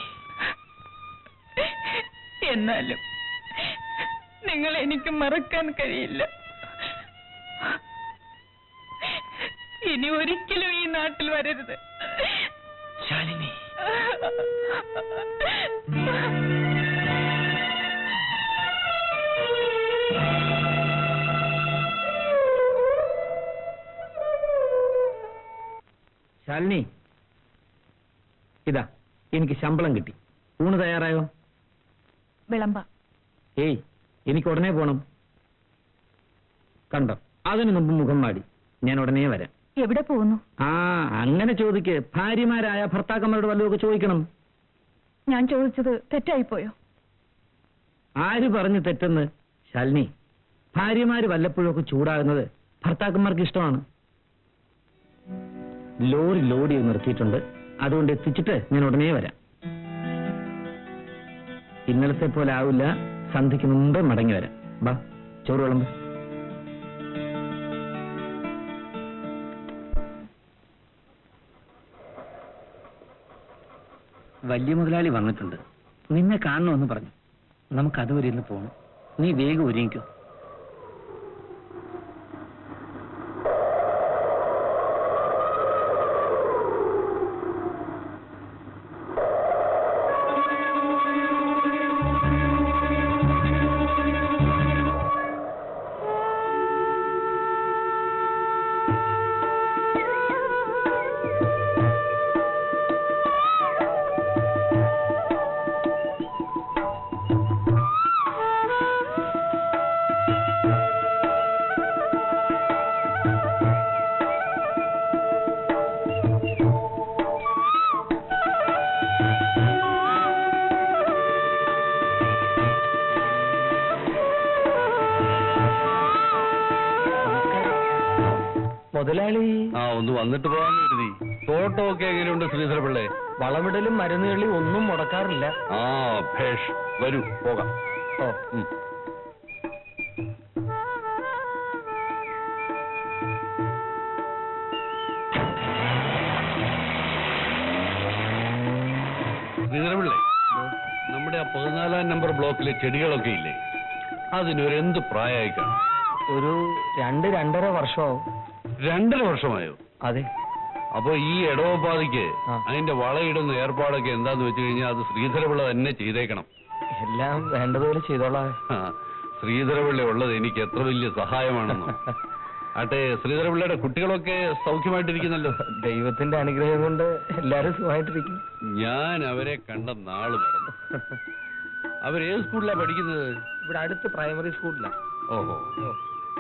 എന്നാലും നിങ്ങൾ എനിക്ക് മറക്കാൻ കഴിയില്ല. ഇനി ഒരിക്കലും ഈ നാട്ടിൽ വരരുത് ശാലിനി. ശാലിനി, ഇതാ എനിക്ക് ശമ്പളം കിട്ടി. ഊണ് തയ്യാറായോ? വിളമ്പ. ഏയ്, എനിക്ക് ഉടനെ പോണം. കണ്ടോ, അതിന് മുമ്പ് മുഖം മാടി. ഞാൻ ഉടനെ വരാം. എവിടെ പോകുന്നു? ആ, അങ്ങനെ ചോദിക്ക്. ഭാര്യമാരായ ഭർത്താക്കന്മാരോട് വല്ലതൊക്കെ ചോദിക്കണം. ഞാൻ ചോദിച്ചത് തെറ്റായിപ്പോയോ? ആര് പറഞ്ഞു തെറ്റെന്ന്? ശാലിനി, ഭാര്യമാര് വല്ലപ്പോഴൊക്കെ ചൂടാകുന്നത് ഭർത്താക്കന്മാർക്ക് ഇഷ്ടമാണ്. ലോറി ലോഡ് ചെയ്ത് നിർത്തിയിട്ടുണ്ട്, അതുകൊണ്ട് എത്തിച്ചിട്ട് ഞാൻ ഉടനെ വരാം. ഇന്നലത്തെ പോലെ ആവില്ല, സന്ധ്യയ്ക്ക് മുമ്പ് മടങ്ങി വരാം. ബാ, ചോറ് വിളമ്പ്. വലിയ മുതലാളി വന്നിട്ടുണ്ട്. നിന്നെ കാണണമെന്ന് പറഞ്ഞു. നമുക്ക് അതുവരെ ഇന്ന് പോകണം. നീ വേഗം ഒരുങ്ങിക്കോ. മുതലാളി, ഒന്ന് വന്നിട്ട് പോകാന്ന് കരുതി. തോട്ടം ഒക്കെ എങ്ങനെയുണ്ട് ശ്രീധര പിള്ളേ? വളമിടലും മരുന്നുകളി ഒന്നും മുടക്കാറില്ല. ഭേഷ്, വരൂ പോകാം. ശ്രീധര പിള്ളേ, നമ്മുടെ ആ 14 നമ്പർ ബ്ലോക്കിലെ ചെടികളൊക്കെ ഇല്ലേ, അതിനൊരു എന്ത് പ്രായമായി കാണും? ഒരു 2-2.5 വർഷമാവും. 2.5 വർഷമായോ? അതെ. അപ്പൊ ഈ ഇടവപ്പാതിക്ക് അതിന്റെ വളയിടുന്ന ഏർപ്പാടൊക്കെ എന്താന്ന് വെച്ച് കഴിഞ്ഞാൽ അത് ശ്രീധരപിള്ള തന്നെ ചെയ്തേക്കണം. എല്ലാം വേണ്ടതുപോലെ ചെയ്തോളാം. ശ്രീധരപിള്ള ഉള്ളത് എനിക്ക് എത്ര വലിയ സഹായമാണെന്നോ. ആട്ടെ, ശ്രീധരപിള്ളയുടെ കുട്ടികളൊക്കെ സൗഖ്യമായിട്ടിരിക്കുന്നല്ലോ? ദൈവത്തിന്റെ അനുഗ്രഹം കൊണ്ട് എല്ലാരും സുഖമായിട്ടിരിക്കും. ഞാൻ അവരെ കണ്ട നാള് മറന്നു. അവരേത് സ്കൂളിലാണ് പഠിക്കുന്നത്? ഇവിടെ അടുത്ത് പ്രൈമറി സ്കൂളിലാണ്. ഓഹോ,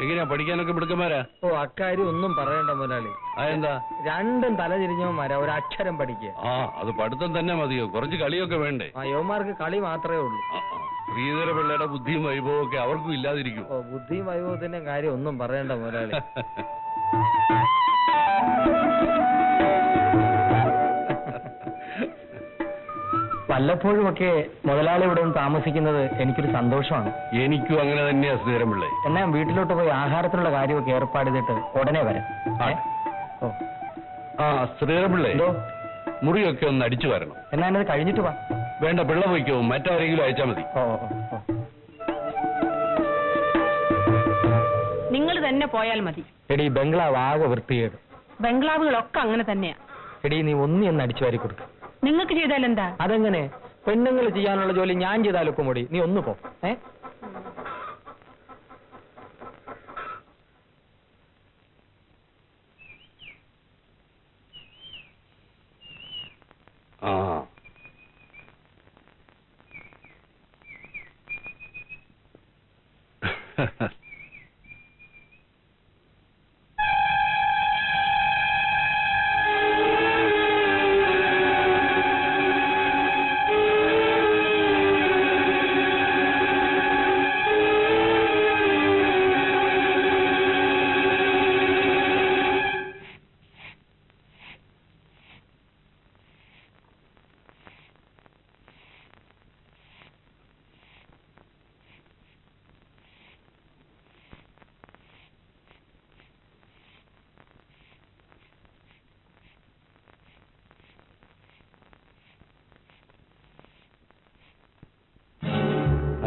എങ്ങനെയാ പഠിക്കാനൊക്കെ മിടുക്കന്മാരാ? ഓ, അക്കാര്യം ഒന്നും പറയണ്ട മുതലാളി. അതെന്താ? രണ്ടും തലതിരിഞ്ഞവന്മാരാ, ഒരു അക്ഷരം പഠിക്കുക. അത് പഠിത്തം തന്നെ മതിയോ? കുറച്ച് കളിയൊക്കെ വേണ്ടേ? യുവമാർക്ക് കളി മാത്രമേ ഉള്ളൂ. ശ്രീധരപിള്ളയുടെ ബുദ്ധിയും വൈഭവവും ഒക്കെ അവർക്കും ഇല്ലാതിരിക്കും. ഓ, ബുദ്ധിയും വൈഭവത്തിന്റെ കാര്യം ഒന്നും പറയണ്ട മുതലാളി. വല്ലപ്പോഴുമൊക്കെ മുതലാളി ഇവിടെ ഒന്ന് താമസിക്കുന്നത് എനിക്കൊരു സന്തോഷമാണ്. എനിക്കും അങ്ങനെ തന്നെയാ ശ്രീധരപിള്ളേ. എന്നാ വീട്ടിലോട്ട് പോയി ആഹാരത്തിനുള്ള കാര്യമൊക്കെ ഏർപ്പാട് ചെയ്തിട്ട് ഉടനെ വരാം. ശ്രീധരപിള്ളേ, മുറിയൊക്കെ ഒന്ന് അടിച്ചു വരണം. എന്നാ എന്നത് കഴിഞ്ഞിട്ട് വാ. വേണ്ട, പിള്ള പോയിക്കോ, മറ്റാരെങ്കിലും അയച്ചാൽ മതി. നിങ്ങൾ തന്നെ പോയാൽ മതി. എടി ബംഗ്ലാവ് ആകെ വൃത്തികേട്. ബംഗ്ലാവുകളൊക്കെ അങ്ങനെ തന്നെയാ. എടി നീ ഒന്ന് അടിച്ചു വാരി കൊടുക്കും. നിങ്ങൾക്ക് ചെയ്താൽ എന്താ? അതെങ്ങനെ? പെണ്ണുങ്ങൾ ചെയ്യാനുള്ള ജോലി ഞാൻ ചെയ്താലൊക്കെ കൂടി നീ ഒന്ന് പോ.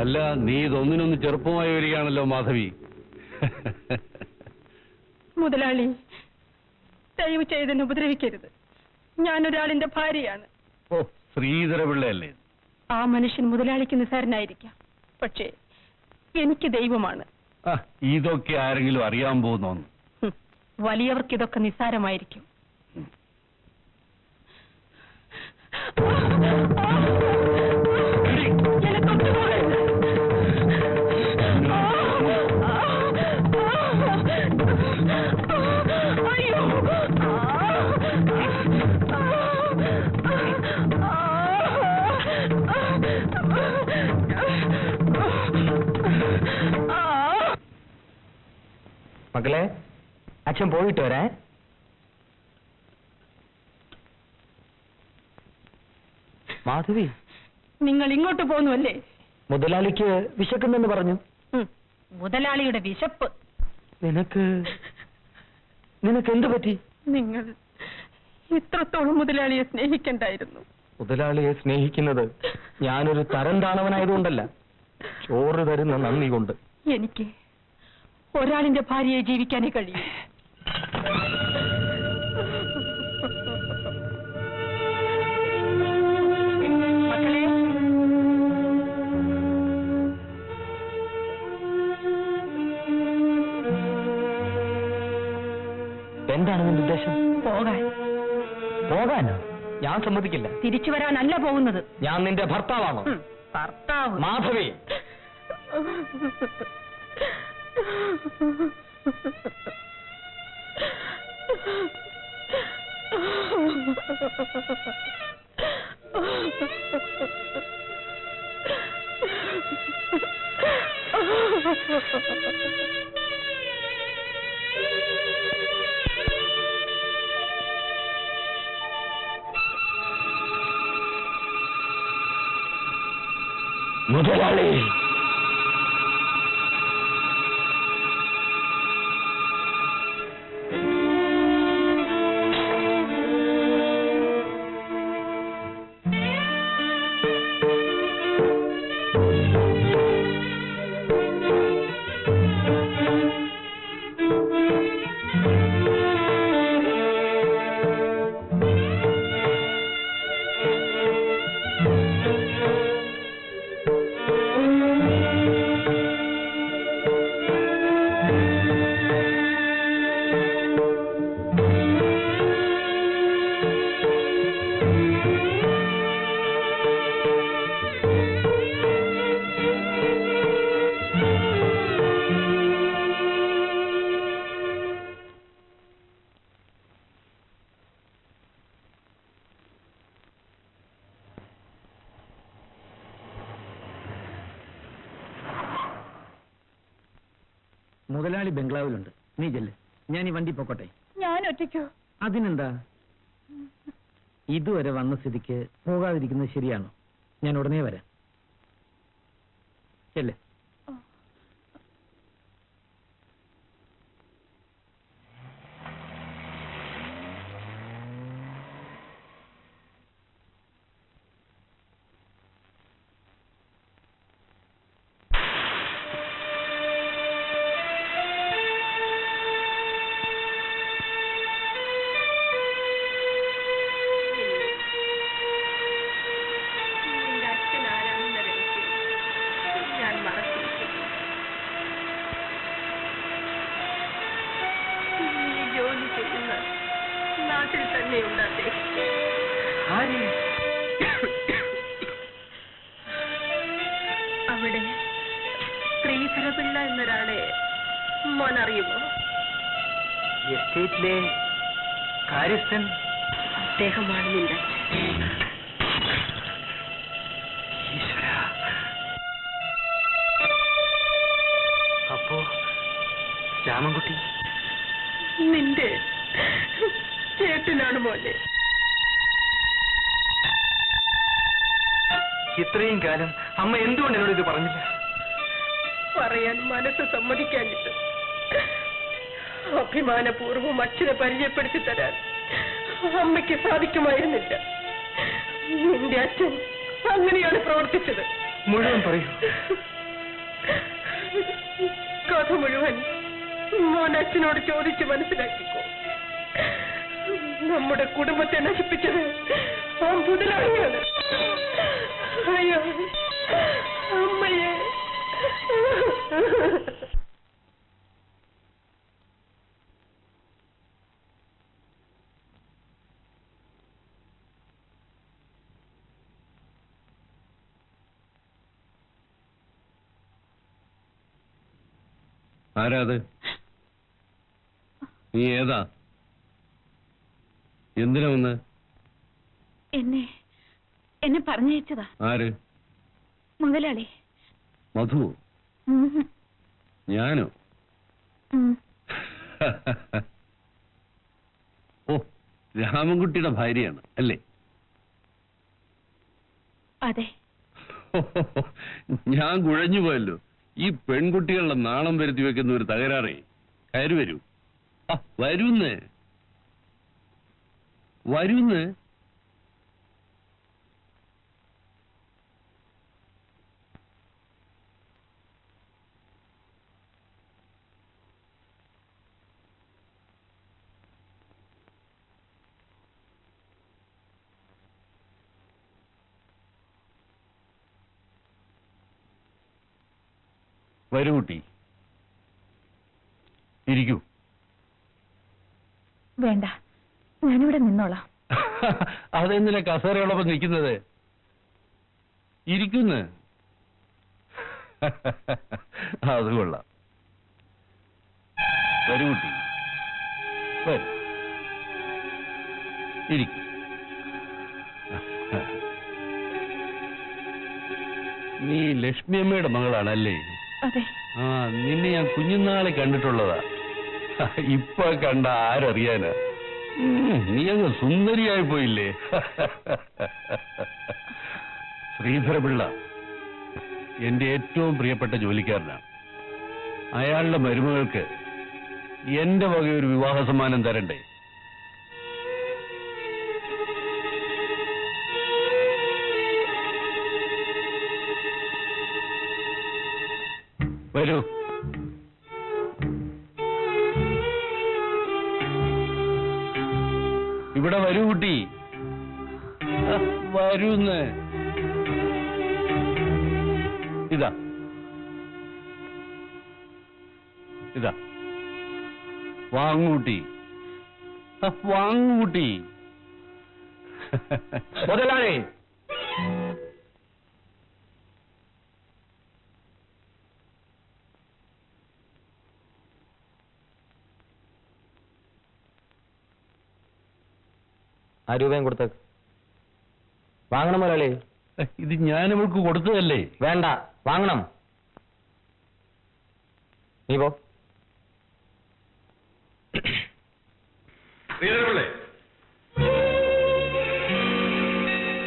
അല്ല, നീ ഇതൊന്നിനൊന്ന് ചെറുപ്പമായി വരികയാണല്ലോ മാധവി. മുതലാളി, ദയവ് ചെയ്തെന്നെ ഉപദ്രവിക്കരുത്. ഞാനൊരാളിന്റെ ഭാര്യയാണ്. ഓ, ശ്രീധരപിള്ളയല്ലേ? ആ മനുഷ്യൻ മുതലാളിക്ക് നിസ്സാരനായിരിക്കാം, പക്ഷേ എനിക്ക് ദൈവമാണ്. ഇതൊക്കെ ആരെങ്കിലും അറിയാൻ പോകുന്നോന്ന്? വലിയവർക്ക് ഇതൊക്കെ നിസ്സാരമായിരിക്കും. മക്കളെ, അച്ഛൻ പോയിട്ട് വരാ. മാധവി, നിങ്ങൾ ഇങ്ങോട്ട് പോന്നുവല്ലേ? മുതലാളിക്ക് വിശക്കുന്നെന്ന് പറഞ്ഞു. മുതലാളിയുടെ വിശപ്പ്. നിനക്ക് എന്ത് പറ്റി? നിങ്ങൾ ഇത്രത്തോളം മുതലാളിയെ സ്നേഹിക്കണ്ടായിരുന്നു. മുതലാളിയെ സ്നേഹിക്കുന്നത് ഞാനൊരു തരം താണവനായതുകൊണ്ടല്ല, ചോറ് തരുന്ന നന്ദി കൊണ്ട്. എനിക്ക് ഒരാളിന്റെ ഭാര്യയെ ജീവിക്കാനേ കഴിയും. മക്കളെ, എന്താണ് നിന്റെ ഉദ്ദേശം? പോകാനോ? ഞാൻ സമ്മതിക്കില്ല. തിരിച്ചു വരാനല്ല പോകുന്നത്. ഞാൻ നിന്റെ ഭർത്താവാണോ? ഭർത്താവ്? മാധവി, മുതലാളി, മുതലാളി ബംഗ്ലാവിലുണ്ട്. നീ ചെല്ല്, ഞാൻ ഈ വണ്ടി പൊക്കോട്ടെ. ഞാൻ ഒറ്റയ്ക്കോ? അതിനെന്താ, ഇതുവരെ വന്ന സ്ഥിതിക്ക് പോകാതിരിക്കുന്നത് ശരിയാണോ? ഞാൻ ഉടനെ വരാം. ചെല്ല്. നാട്ടിൽ തന്നെയുണ്ട് അദ്ദേഹം. അവിടെ ശ്രീധരപിള്ള എന്നൊരാളെ മോൻ അറിയുമോ? എസ്റ്റേറ്റിലെ കാര്യസ്ഥൻ. അദ്ദേഹമാണ് നിന്റെ അച്ഛൻ. അപ്പോ രാമൻകുട്ടി നിന്റെ ചേട്ടനാണ് മോനെ. ഇത്രയും കാലം അമ്മ എന്തുകൊണ്ട് എന്നോട് ഇത് പറഞ്ഞില്ല? പറയാൻ മനസ്സ് സമ്മതിക്കാഞ്ഞിട്ട്. അഭിമാനപൂർവ്വം അച്ഛനെ പരിചയപ്പെടുത്തി തരാൻ അമ്മയ്ക്ക് സാധിക്കുമായിരുന്നില്ല. നിന്റെ അച്ഛൻ അങ്ങനെയാണ് പ്രവർത്തിച്ചത്. മുഴുവൻ പറയൂ. കഥ മുഴുവൻ മോൻ അച്ഛനോട് ചോദിച്ച് മനസ്സിലാക്കിക്കോ. നമ്മുടെ കുടുംബത്തെ നശിപ്പിച്ചത് ആ മുതലാളിയാണ്. അയ്യോ അമ്മയെ. ആരാത്? നീ ഏതാ? എന്തിനാ വന്ന്? എന്നെ പറഞ്ഞയച്ചതാ. ആര്? മുതലാളി. മധു? ഞാനോ? ഓ, രാമൻകുട്ടിയുടെ ഭാര്യയാണ് അല്ലേ? അതെ. ഞാൻ കുഴഞ്ഞു പോയല്ലോ. ഈ പെൺകുട്ടികളുടെ നാണം വരുത്തി വെക്കുന്ന ഒരു തകരാറേ. കയറി വരൂ. വരുന്നേ വരുന്നേ. വരൂ കുട്ടി, ഇരിക്കൂ. വേണ്ട, ഞാനിവിടെ നിന്നോളാം. അതെന്തിനാ കസേരയുള്ളപ്പോ നിൽക്കുന്നത്? ഇരിക്കുന്ന. അത് കൊള്ളാം. വരൂ കുട്ടി, വരൂ, ഇരിക്കൂ. നീ ലക്ഷ്മിയമ്മയുടെ മകളാണല്ലേ? അതെ. ആ, നിന്നെ ഞാൻ കുഞ്ഞുനാളെ കണ്ടിട്ടുള്ളതാ. ഇപ്പൊ കണ്ട ആരറിയാനാ? നീ അങ്ങ് സുന്ദരിയായി പോയില്ലേ? ശ്രീധരപിള്ള എന്റെ ഏറ്റവും പ്രിയപ്പെട്ട ജോലിക്കാരനാണ്. അയാളുടെ മരുമകൾക്ക് എന്റെ വക ഒരു വിവാഹ സമ്മാനം തരണ്ടേ? വരൂ. ഇവിടെ വരൂ കുട്ടി, വരൂന്ന്. ഇതാ ഇതാ, വാങ്ങൂട്ടി, വാങ്ങൂട്ടി. മുതലാളി, ആ രൂപയും കൊടുത്തേക്ക്. വാങ്ങണം മുതലാളി. ഇത് ഞാൻ ഇവൾക്ക് കൊടുത്തതല്ലേ? വേണ്ട, വാങ്ങണം. നീ പോ.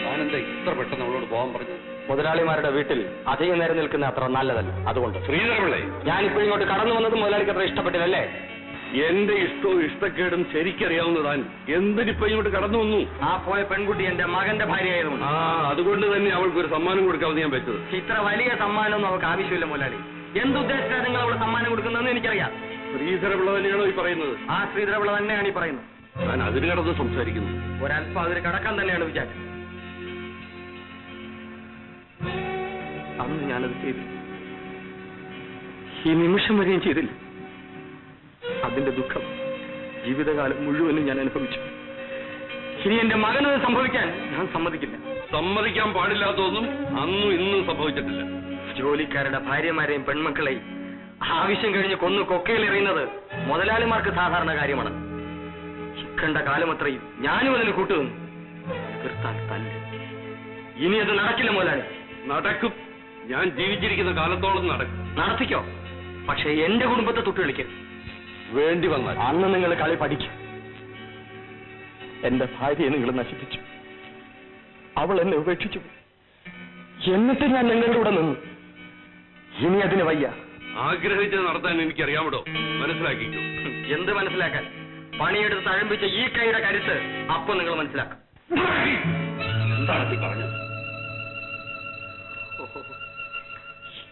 ഞാനെന്താ ഇത്ര പെട്ടെന്ന് അവളോട് പോകാൻ പറഞ്ഞത്? മുതലാളിമാരുടെ വീട്ടിൽ അധികം നേരം നിൽക്കുന്ന അത്ര നല്ലതല്ല. അതുകൊണ്ട് ശ്രീധരപിള്ളേ, ഞാനിപ്പോ ഇങ്ങോട്ട് കടന്നു വന്നത് മുതലാളിക്ക് അത്ര ഇഷ്ടപ്പെട്ടില്ലല്ലേ? എന്റെ ഇഷ്ടവും ഇഷ്ടക്കേടും ശരിക്കറിയാവുന്നതാൻ എന്തിനിപ്പോ ഇങ്ങോട്ട് കടന്നു വന്നു? ആ പോയ പെൺകുട്ടി എന്റെ മകന്റെ ഭാര്യയായതുകൊണ്ട്. ആ, അതുകൊണ്ട് തന്നെ അവൾക്ക് ഒരു സമ്മാനം കൊടുക്കാമെന്ന് ഞാൻ വെച്ചത്. ഇത്ര വലിയ സമ്മാനമൊന്നും അവൾക്ക് ആവശ്യമില്ല മുതലാളി. എന്തുദ്ദേശിച്ചാണ് നിങ്ങൾ അവൾ സമ്മാനം കൊടുക്കുന്നതെന്ന് എനിക്കറിയാം. ശ്രീധരപിള്ള തന്നെയാണോ ഈ പറയുന്നത്? ആ ശ്രീധരപിള്ള തന്നെയാണ് ഈ പറയുന്നത്. ഞാൻ അതിന് കടന്ന് സംസാരിക്കുന്നു. ഒരല്പം അതിന് കടക്കാൻ തന്നെയാണ് വിചാരം. അന്ന് ഞാനത് ചെയ്തു, ഈ നിമിഷം വരെയും ചെയ്തില്ല. അതിന്റെ ദുഃഖം ജീവിതകാലം മുഴുവനും ഞാൻ അനുഭവിച്ചു. ഇനി എന്റെ മകനത് സംഭവിക്കാൻ ഞാൻ സമ്മതിക്കില്ല. സമ്മതിക്കാൻ പാടില്ലാത്തതൊന്നും അന്നും ഇന്നും സംഭവിച്ചിട്ടില്ല. ജോലിക്കാരുടെ ഭാര്യമാരെയും പെൺമക്കളെയും ആവശ്യം കഴിഞ്ഞ് കൊന്നു കൊക്കയിൽ എറിയുന്നത് മുതലാളിമാർക്ക് സാധാരണ കാര്യമാണ്. ഇക്കണ്ട കാലമത്രയും ഞാനും അതിന് കൂട്ടുനിന്നു. എതിർത്താൽ തല്ല്. ഇനി അത് നടക്കില്ല മുതലാളി. നടക്കും. ഞാൻ ജീവിച്ചിരിക്കുന്ന കാലത്തോളം നടക്കും. നടത്തിക്കോ, പക്ഷെ എന്റെ കുടുംബത്തെ തൊട്ടുകളിക്കരുത്. വേണ്ടി വന്നാൽ അന്ന് നിങ്ങൾ കളി പഠിക്കും. എന്റെ ഭാര്യയെ നിങ്ങൾ നശിപ്പിച്ചു. അവൾ എന്നെ ഉപേക്ഷിച്ചു. എന്നിട്ട് ഞാൻ നിങ്ങളുടെ കൂടെ നിന്നു. ഇനി അതിന് വയ്യ. ആഗ്രഹിച്ചത് നടത്താൻ എനിക്കറിയാമോ? മനസ്സിലാക്കിക്കോ. എന്ത് മനസ്സിലാക്കാൻ? പണിയെടുത്ത് തഴമ്പിച്ച ഈ കൈയുടെ കരുത്ത് അപ്പൊ നിങ്ങൾ മനസ്സിലാക്കും. എന്താണ് പറഞ്ഞത്?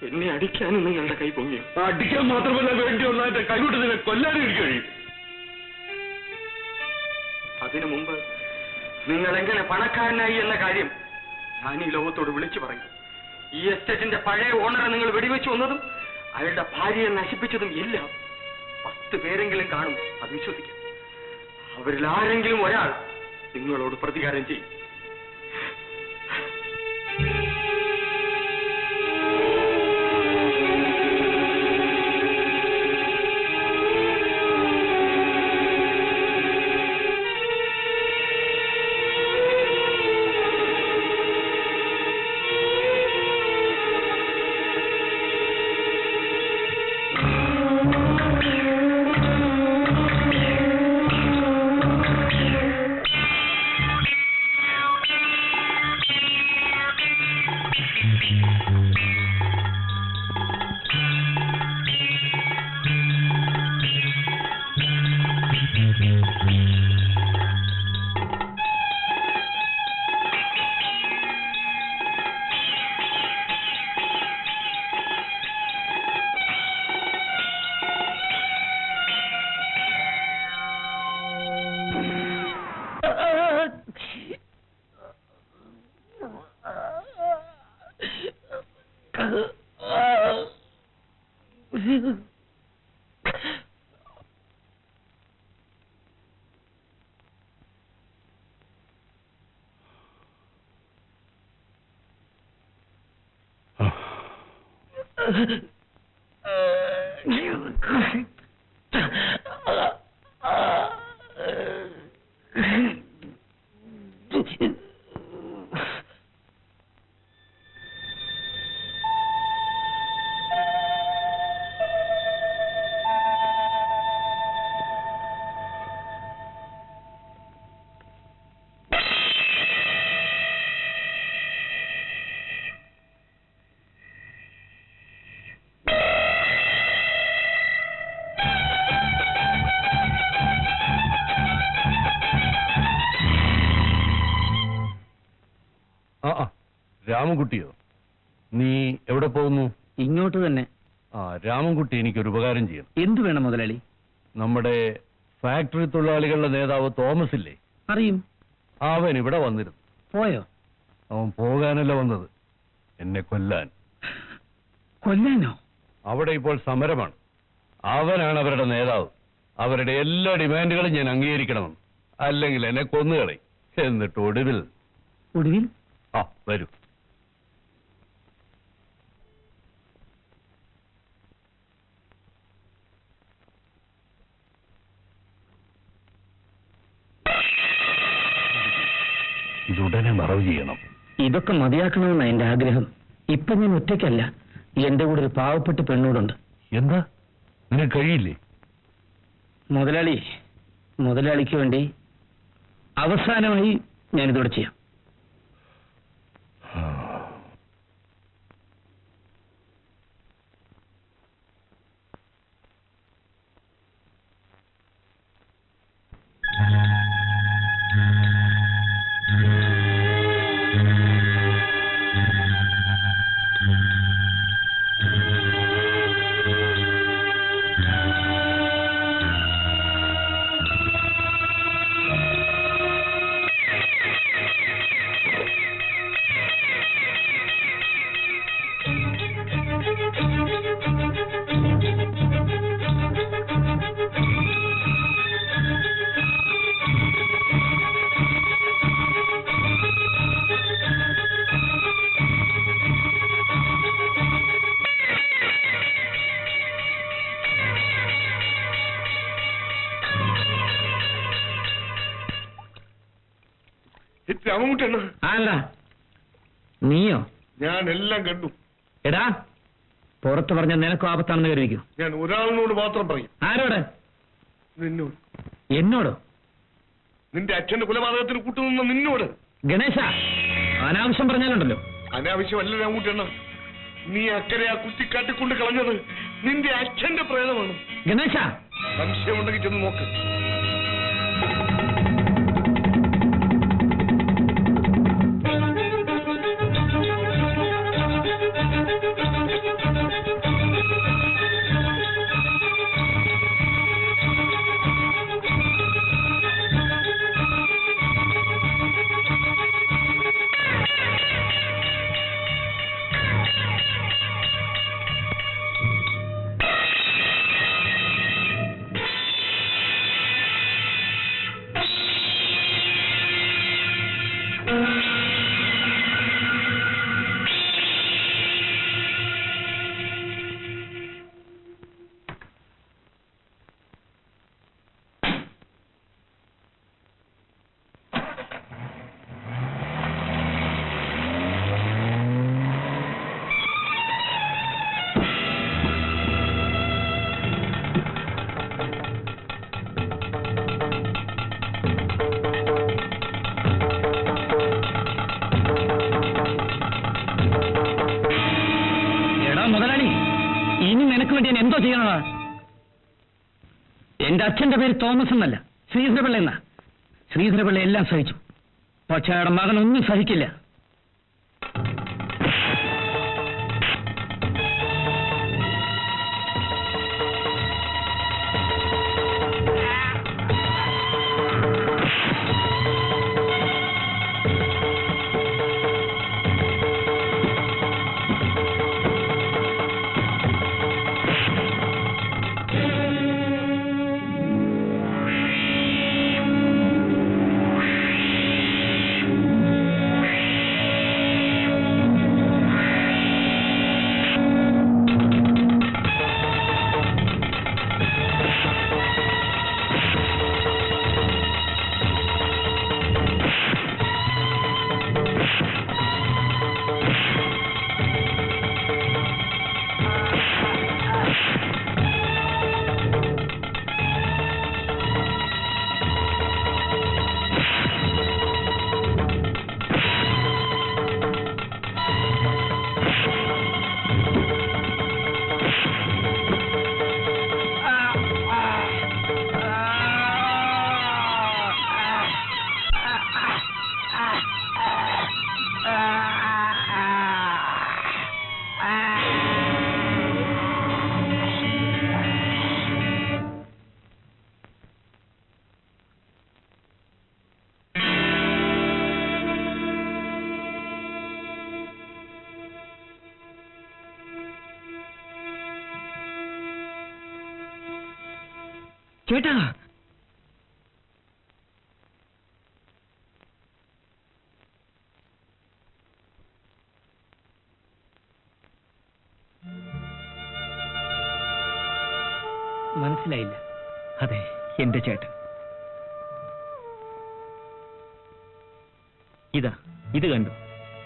എന്നെ അടിക്കാനും നിങ്ങളുടെ കൈ പൊങ്ങിയോ? അടിക്കാൻ മാത്രമല്ല, വേണ്ടി വന്നാൽ എന്റെ കൈവിട്ട് നിന്നെ കൊല്ലാനും എനിക്ക് കഴിയും. അതിനു മുമ്പ് നിങ്ങൾ എങ്ങനെ പണക്കാരനായി എന്ന കാര്യം ഞാൻ ഈ ലോകത്തോട് വിളിച്ചു പറയും. ഈ എസ്റ്റേറ്റിന്റെ പഴയ ഓണറെ നിങ്ങൾ വെടിവെച്ചു വന്നതും അയാളുടെ ഭാര്യയെ നശിപ്പിച്ചതും ഇല്ല. 10 പേരെങ്കിലും കാണും, അത് വിശ്വസിക്കാം. അവരിൽ ആരെങ്കിലും ഒരാൾ നിങ്ങളോട് പ്രതികാരം ചെയ്യും. രാമൻകുട്ടിയോ? നീ എവിടെ പോകുന്നു? ഇങ്ങോട്ട് തന്നെ. രാമൻകുട്ടി, എനിക്കൊരു ഉപകാരം ചെയ്യണം. എന്തു വേണം മുതലാളി? നമ്മുടെ ഫാക്ടറി തൊഴിലാളികളുടെ നേതാവ് തോമസ് ഇല്ലേ? അറിയും. അവൻ ഇവിടെ വന്നിരുന്നു. പോയോ? അവൻ പോകാനല്ല വന്നത്, എന്നെ കൊല്ലാൻ. കൊല്ലാനോ? അവിടെ ഇപ്പോൾ സമരമാണ്. അവനാണ് അവരുടെ നേതാവ്. അവരുടെ എല്ലാ ഡിമാൻഡുകളും ഞാൻ അംഗീകരിക്കണമെന്ന്, അല്ലെങ്കിൽ എന്നെ കൊന്നുകളയും. എന്നിട്ട് ഒടുവിൽ വരൂ. ഇതുടനെ മറവ് ചെയ്യണം. ഇതൊക്കെ മതിയാക്കണമെന്ന എന്റെ ആഗ്രഹം. ഇപ്പൊ ഞാൻ ഒറ്റയ്ക്കല്ല, എന്റെ കൂടെ ഒരു പാവപ്പെട്ട പെണ്ണോടുണ്ട്. എന്താ, നിനക്ക് കഴിയില്ലേ? മുതലാളിക്ക് വേണ്ടി അവസാനമായി ഞാനിതോടെ ചെയ്യാം. രാമൻകുട്ടിയണ്ണ. ആണ്ടാ നീയോ? ഞാൻ എല്ലാം കണ്ടു. എടാ പുറത്ത് പറഞ്ഞ നിനക്കും ആപത്താണെന്ന് കരുതിക്കും. ഞാൻ ഒരാളിനോട് മാത്രം പറയും. ആരോട്? നിന്നോട്. എന്നോടോ? നിന്റെ അച്ഛന്റെ കൊലപാതകത്തിന് കൂട്ടുനിന്ന നിന്നോട്. ഗണേശ, അനാവശ്യം പറഞ്ഞാലുണ്ടല്ലോ. അനാവശ്യമല്ല രാമൻകുട്ടിയണ്ണ. നീ അക്കരെ ആ കുറ്റിക്കാട്ടിക്കൊണ്ട് കളഞ്ഞത് നിന്റെ അച്ഛന്റെ പ്രേതമാണ്. ഗണേശ, സംശയമുണ്ടെങ്കിൽ ചെന്ന് നോക്ക്. എന്തോ ചെയ്യണതാ? എന്റെ അച്ഛന്റെ പേര് തോമസ് എന്നല്ല, ശ്രീധരപിള്ള എന്നാ. ശ്രീധരപിള്ള എല്ലാം സഹിച്ചു, പക്ഷെ അയാളുടെ മകനൊന്നും സഹിക്കില്ല. ചേട്ടാ, മനസ്സിലായില്ല. അതെ, എന്റെ ചേട്ടൻ. ഇതാ, ഇത് കണ്ടു.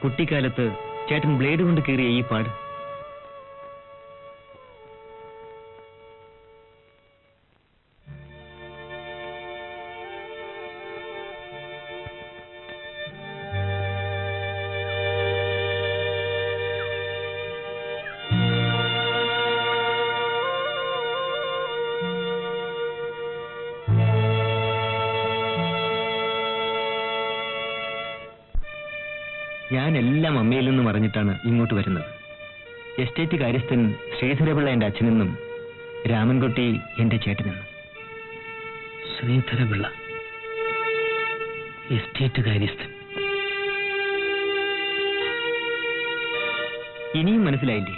കുട്ടിക്കാലത്ത് ചേട്ടൻ ബ്ലേഡ് കൊണ്ട് കീറിയ ഈ പാട്. ഞാൻ എല്ലാം അമ്മയിൽ നിന്നും അറിഞ്ഞിട്ടാണ് ഇങ്ങോട്ട് വരുന്നത്. എസ്റ്റേറ്റ് കാര്യസ്ഥൻ ശ്രീധരപിള്ള എന്റെ അച്ഛനെന്നും രാമൻകുട്ടി എന്റെ ചേട്ടനെന്നും. ശ്രീധരപിള്ള എസ്റ്റേറ്റ് കാര്യസ്ഥൻ. ഇനിയും മനസ്സിലായില്ലേ?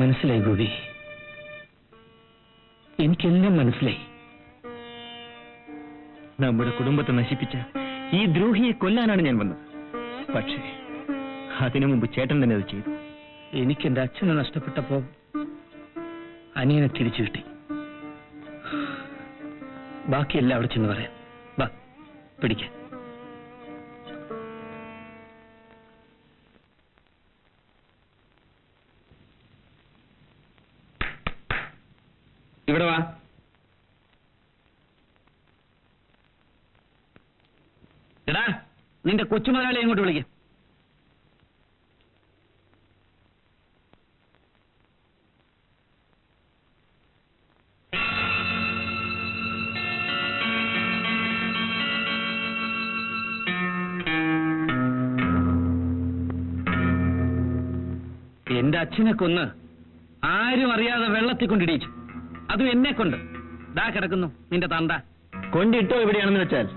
മനസ്സിലായി ഗോപി, എനിക്കെല്ലാം മനസ്സിലായി. നമ്മുടെ കുടുംബത്തെ നശിപ്പിച്ച ഈ ദ്രോഹിയെ കൊല്ലാനാണ് ഞാൻ വന്നത്. പക്ഷേ അതിനു മുമ്പ് ചേട്ടൻ തന്നെ അത് ചെയ്തു. എനിക്ക് എന്റെ അച്ഛനെ നഷ്ടപ്പെട്ടപ്പോ അനിയനെ തിരിച്ചു കിട്ടി. ബാക്കിയെല്ലാം അവിടെ ചെന്ന് പറയാം. വാ. പിടിക്ക. ഇവിടെ വാ. എടാ, നിന്റെ കൊച്ചുമുതലാളി ഇങ്ങോട്ട് വിളിക്ക. എന്റെ അച്ഛനെ കൊന്ന് ആരും അറിയാതെ വെള്ളത്തിൽ കൊണ്ടിടിച്ചു. അതും എന്നെ കൊണ്ട്. ദാ കിടക്കുന്നു നിന്റെ തന്ത. കൊണ്ടിട്ടോ എവിടെയാണെന്ന് വെച്ചാൽ?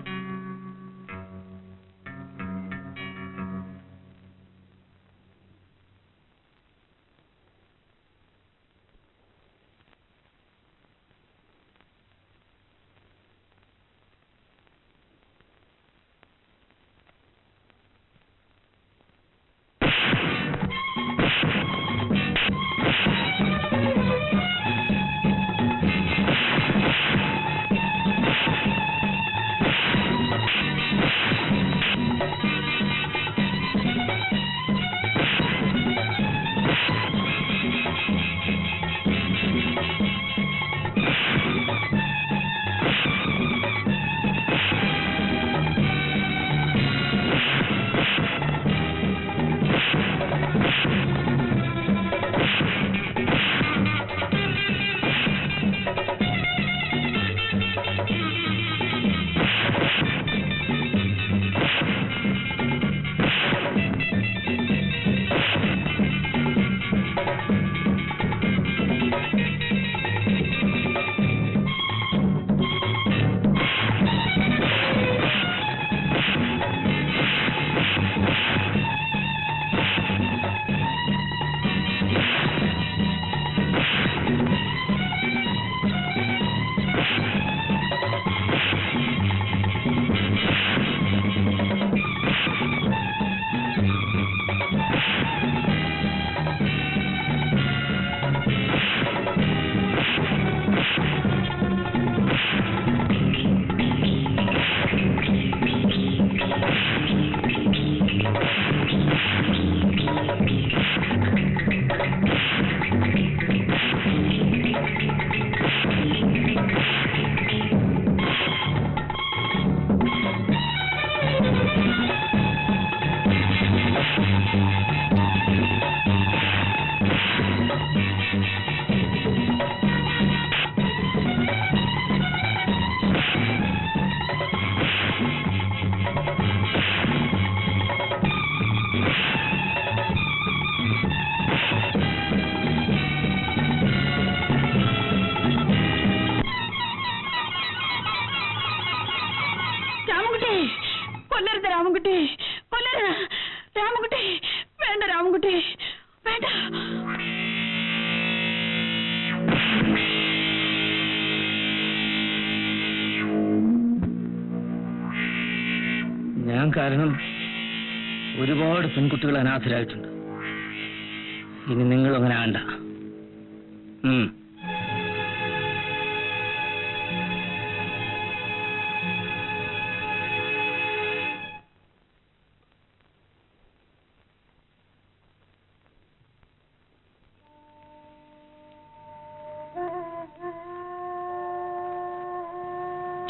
രാമൻകുട്ടി, കൊല്ലരുത് രാമൻകുട്ടി, വേണ്ട രാമൻകുട്ടി, വേണ്ട. ഞാൻ കാരണം ഒരുപാട് പെൺകുട്ടികൾ അനാഥരായിട്ടുണ്ട്. ഇനി നിങ്ങൾ അങ്ങനെ ആണ്ട.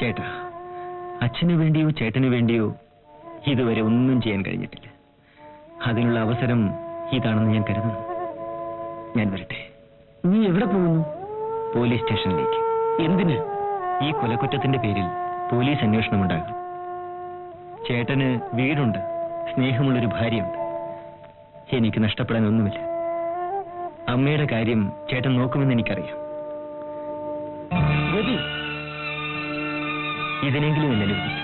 ചേട്ടാ, അച്ഛനു വേണ്ടിയോ ചേട്ടനു വേണ്ടിയോ ഇതുവരെ ഒന്നും ചെയ്യാൻ കഴിഞ്ഞിട്ടില്ല. അതിനുള്ള അവസരം ഇതാണെന്ന് ഞാൻ കരുതുന്നു. ഞാൻ വരട്ടെ. നീ എവിടെ പോകുന്നു? പോലീസ് സ്റ്റേഷനിലേക്ക്. എന്തിന്? ഈ കൊലക്കുറ്റത്തിന്റെ പേരിൽ പോലീസ് അന്വേഷണം ഉണ്ടാകും. ചേട്ടന് വീടുണ്ട്, സ്നേഹമുള്ളൊരു ഭാര്യയുണ്ട്. എനിക്ക് നഷ്ടപ്പെടാൻ ഒന്നുമില്ല. അമ്മയുടെ കാര്യം ചേട്ടൻ നോക്കുമെന്ന് എനിക്കറിയാം. ഇതിനെങ്കിലും എന്നെ അനുവദിക്കും.